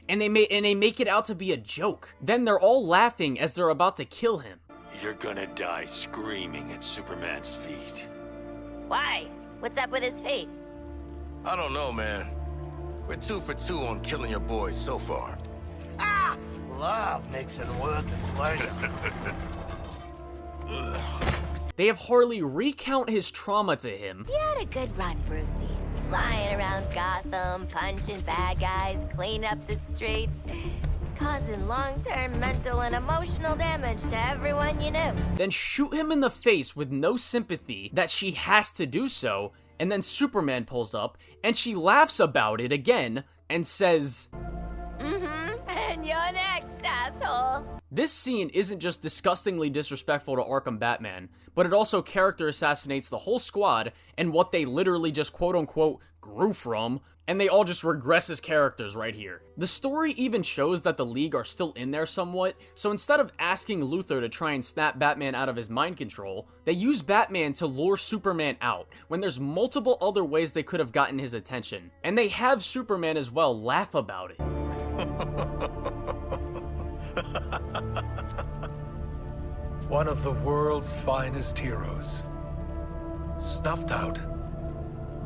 And they make it out to be a joke. Then they're all laughing as they're about to kill him. You're gonna die screaming at Superman's feet. Why? What's up with his feet? I don't know, man. We're 2 for 2 on killing your boys so far. Ah! Love makes it worth the pleasure. They have Harley recount his trauma to him. You had a good run, Brucey. Flying around Gotham, punching bad guys, cleaning up the streets, causing long-term mental and emotional damage to everyone you knew. Then shoot him in the face with no sympathy that she has to do so, and then Superman pulls up, and she laughs about it again, and says, And you're next, asshole. This scene isn't just disgustingly disrespectful to Arkham Batman, but it also character assassinates the whole squad and what they literally just quote-unquote grew from, and they all just regress as characters right here. The story even shows that the League are still in there somewhat, so instead of asking Luthor to try and snap Batman out of his mind control, they use Batman to lure Superman out, when there's multiple other ways they could have gotten his attention. And they have Superman as well laugh about it. One of the world's finest heroes, snuffed out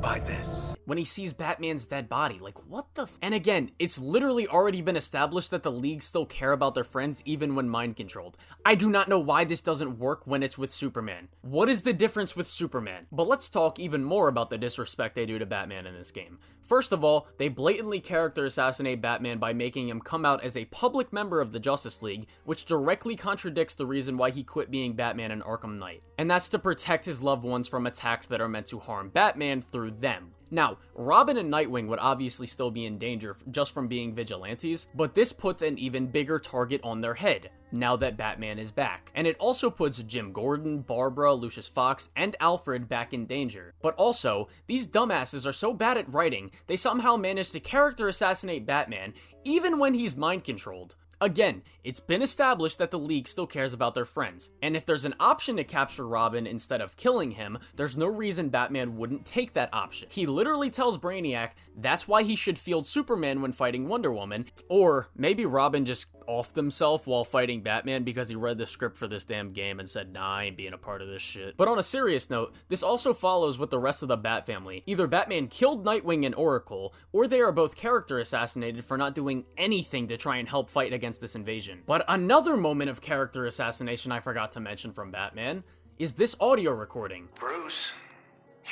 by this. When he sees Batman's dead body, like, what the And again, it's literally already been established that the League still care about their friends even when mind-controlled. I do not know why this doesn't work when it's with Superman. What is the difference with Superman? But let's talk even more about the disrespect they do to Batman in this game. First of all, they blatantly character assassinate Batman by making him come out as a public member of the Justice League, which directly contradicts the reason why he quit being Batman in Arkham Knight. And that's to protect his loved ones from attacks that are meant to harm Batman through them. Now, Robin and Nightwing would obviously still be in danger just from being vigilantes, but this puts an even bigger target on their head, now that Batman is back. And it also puts Jim Gordon, Barbara, Lucius Fox, and Alfred back in danger. But also, these dumbasses are so bad at writing, they somehow manage to character assassinate Batman, even when he's mind-controlled. Again, it's been established that the League still cares about their friends, and if there's an option to capture Robin instead of killing him, there's no reason Batman wouldn't take that option. He literally tells Brainiac that's why he should field Superman when fighting Wonder Woman, or maybe Robin just offed himself while fighting Batman because he read the script for this damn game and said, nah, I ain't being a part of this shit. But on a serious note, this also follows with the rest of the Bat family. Either Batman killed Nightwing and Oracle, or they are both character assassinated for not doing anything to try and help fight against this invasion. But another moment of character assassination I forgot to mention from Batman is this audio recording. Bruce,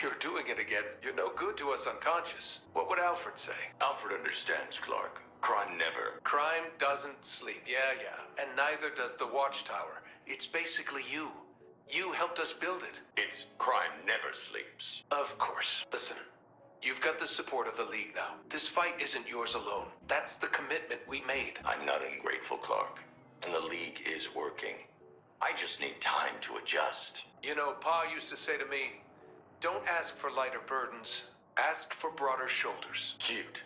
you're doing it again. You're no good to us unconscious. What would Alfred say? Alfred understands, Clark. Crime never. Crime doesn't sleep. Yeah. And neither does the Watchtower. It's basically you. You helped us build it. It's crime never sleeps. Of course. Listen, you've got the support of the League now. This fight isn't yours alone. That's the commitment we made. I'm not ungrateful, Clark. And the League is working. I just need time to adjust. You know, Pa used to say to me, don't ask for lighter burdens. Ask for broader shoulders. Cute.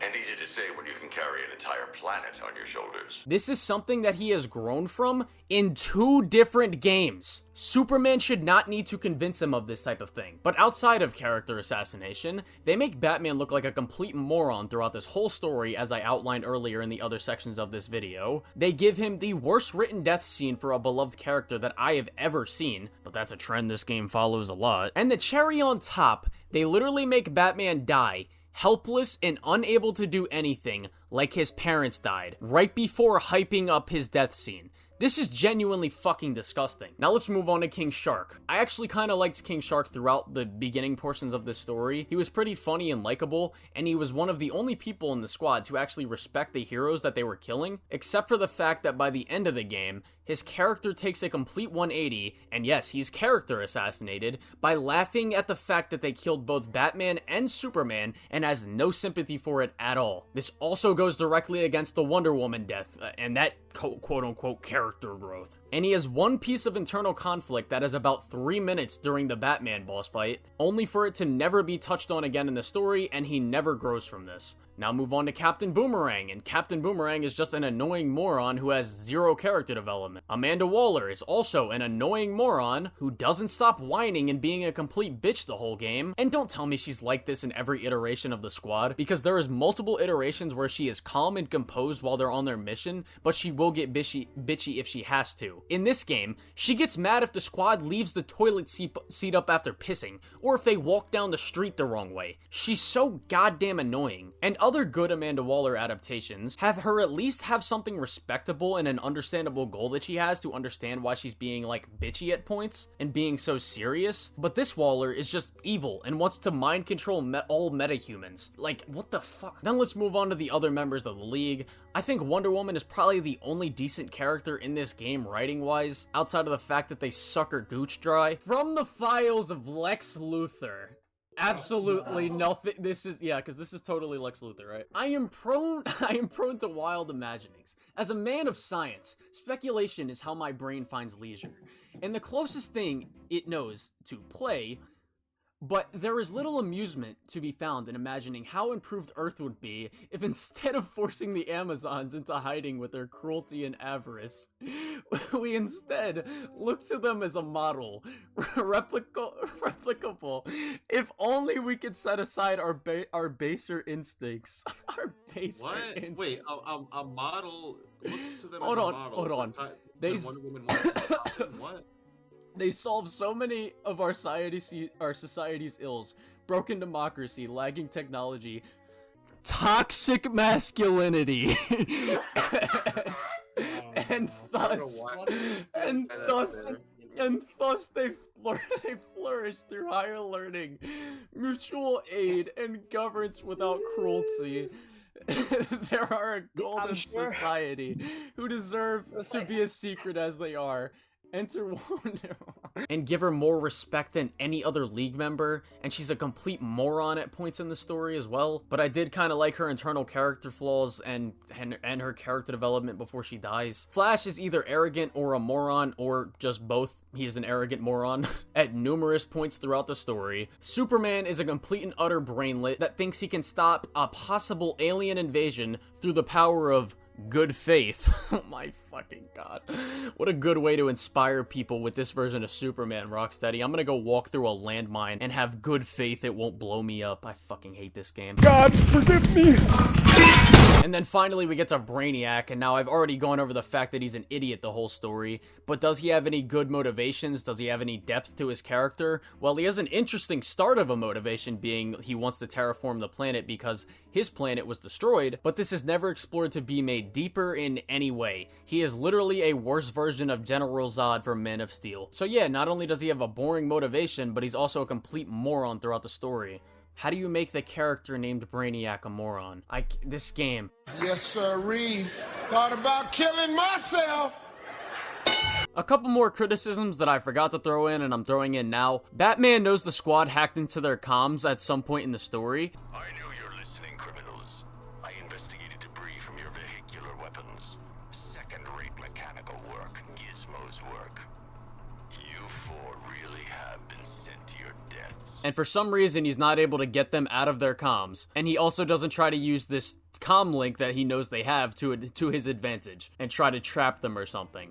And easy to say when you can carry an entire planet on your shoulders. This is something that he has grown from in 2 different games. Superman should not need to convince him of this type of thing. But outside of character assassination, they make Batman look like a complete moron throughout this whole story, as I outlined earlier in the other sections of this video. They give him the worst written death scene for a beloved character that I have ever seen, but that's a trend this game follows a lot. And the cherry on top, they literally make Batman die helpless and unable to do anything, like his parents died, right before hyping up his death scene. This is genuinely fucking disgusting. Now let's move on to King Shark. I actually kind of liked King Shark throughout the beginning portions of this story. He was pretty funny and likable, and he was one of the only people in the squad to actually respect the heroes that they were killing, except for the fact that by the end of the game, his character takes a complete 180, and yes, he's character assassinated, by laughing at the fact that they killed both Batman and Superman and has no sympathy for it at all. This also goes directly against the Wonder Woman death, and that quote-unquote character growth. And he has one piece of internal conflict that is about 3 minutes during the Batman boss fight, only for it to never be touched on again in the story, and he never grows from this. Now move on to Captain Boomerang, and Captain Boomerang is just an annoying moron who has 0 character development. Amanda Waller is also an annoying moron who doesn't stop whining and being a complete bitch the whole game. And don't tell me she's like this in every iteration of the squad, because there is multiple iterations where she is calm and composed while they're on their mission, but she will get bitchy if she has to. In this game, she gets mad if the squad leaves the toilet seat up after pissing, or if they walk down the street the wrong way. She's so goddamn annoying. And other good Amanda Waller adaptations have her at least have something respectable and an understandable goal that she has to understand why she's being like bitchy at points and being so serious. But this Waller is just evil and wants to mind control all metahumans. Like, what the fuck? Then let's move on to the other members of the League. I think Wonder Woman is probably the only decent character in this game writing-wise, outside of the fact that they suck her gooch dry. From the files of Lex Luthor. Absolutely nothing. This is, yeah, because this is totally Lex Luthor, right? I am prone to wild imaginings. As a man of science, speculation is how my brain finds leisure. And the closest thing it knows to play. But there is little amusement to be found in imagining how improved Earth would be if instead of forcing the Amazons into hiding with their cruelty and avarice, we instead look to them as a model, replicable. If only we could set aside our baser instincts. Our baser instincts. Wait, a model looks to them hold as on, a model. hold on. They Wonder Woman wants what? They solve so many of our society's ills: broken democracy, lagging technology, toxic masculinity, and thus they flourish through higher learning, mutual aid, and governance without cruelty. There are a golden society who deserve to be as secret as they are. Enter Wonder Woman. And give her more respect than any other League member, and she's a complete moron at points in the story as well. But I did kind of like her internal character flaws and her character development before she dies. Flash is either arrogant or a moron, or just both. He is an arrogant moron at numerous points throughout the story. Superman is a complete and utter brainlet that thinks he can stop a possible alien invasion through the power of good faith. Oh my fucking god. What a good way to inspire people with this version of Superman, Rocksteady. I'm gonna go walk through a landmine and have good faith it won't blow me up. I fucking hate this game. God, forgive me! And then finally we get to Brainiac, and now I've already gone over the fact that he's an idiot the whole story, but does he have any good motivations? Does he have any depth to his character? Well, he has an interesting start of a motivation, being he wants to terraform the planet because his planet was destroyed, but this is never explored to be made deeper in any way. He is literally a worse version of General Zod from Man of Steel. So yeah, not only does he have a boring motivation, but he's also a complete moron throughout the story. How do you make the character named Brainiac a moron? This game. Yes, sirree. Thought about killing myself. A couple more criticisms that I forgot to throw in, and I'm throwing in now. Batman knows the Squad hacked into their comms at some point in the story. I know you're listening, criminals. I investigated debris from your vehicular weapons. Second-rate mechanical work, Gizmo's work. You four really have been sent to your deaths. And for some reason, he's not able to get them out of their comms. And he also doesn't try to use this comm link that he knows they have to his advantage and try to trap them or something.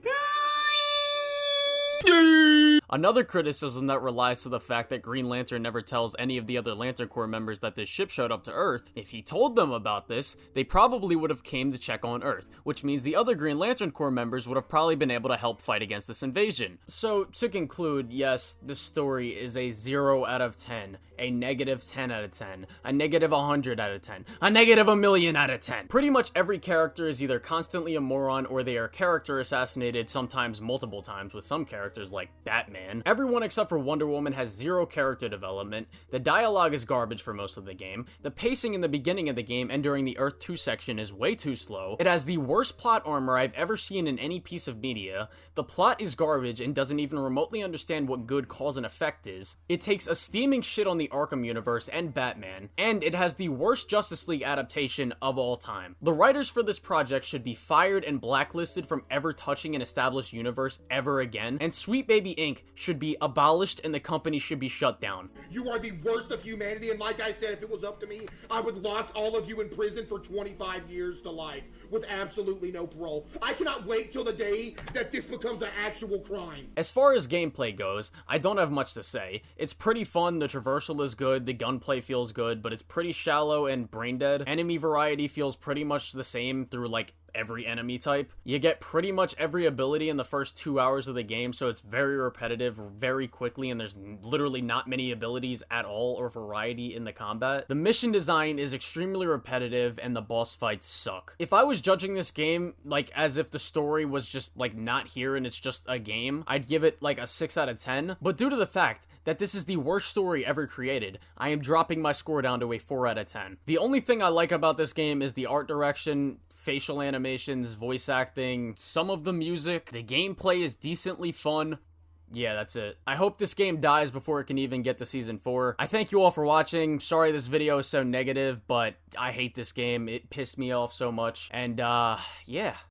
Another criticism that relies to the fact that Green Lantern never tells any of the other Lantern Corps members that this ship showed up to Earth. If he told them about this, they probably would have came to check on Earth, which means the other Green Lantern Corps members would have probably been able to help fight against this invasion. So, to conclude, yes, this story is a 0 out of 10, a negative 10 out of 10, a negative 100 out of 10, a negative 1,000,000 out of 10. Pretty much every character is either constantly a moron or they are character assassinated, sometimes multiple times, with some characters like Batman. Everyone except for Wonder Woman has zero character development. The dialogue is garbage for most of the game. The pacing in the beginning of the game and during the Earth 2 section is way too slow. It has the worst plot armor I've ever seen in any piece of media. The plot is garbage and doesn't even remotely understand what good cause and effect is. It takes a steaming shit on the Arkham universe and Batman, and it has the worst Justice League adaptation of all time. The writers for this project should be fired and blacklisted from ever touching an established universe ever again, and Sweet Baby Inc. should be abolished and the company should be shut down. You are the worst of humanity, and like I said, if it was up to me, I would lock all of you in prison for 25 years to life with absolutely no parole. I cannot wait till the day that this becomes an actual crime. As far as gameplay goes, I don't have much to say. It's pretty fun, the traversal is good, the gunplay feels good, but it's pretty shallow and brain dead. Enemy variety feels pretty much the same through like every enemy type. You get pretty much every ability in the first 2 hours of the game, so it's very repetitive very quickly, and there's literally not many abilities at all or variety in the combat. The mission design is extremely repetitive, and the boss fights suck. If I was judging this game, like, as if the story was just, like, not here and it's just a game, I'd give it, like, a 6 out of 10, but due to the fact that this is the worst story ever created, I am dropping my score down to a 4 out of 10. The only thing I like about this game is the art direction, facial animations, voice acting, some of the music. The gameplay is decently fun. Yeah, that's it. I hope this game dies before it can even get to Season 4. I thank you all for watching. Sorry this video is so negative, but I hate this game. It pissed me off so much. And, yeah.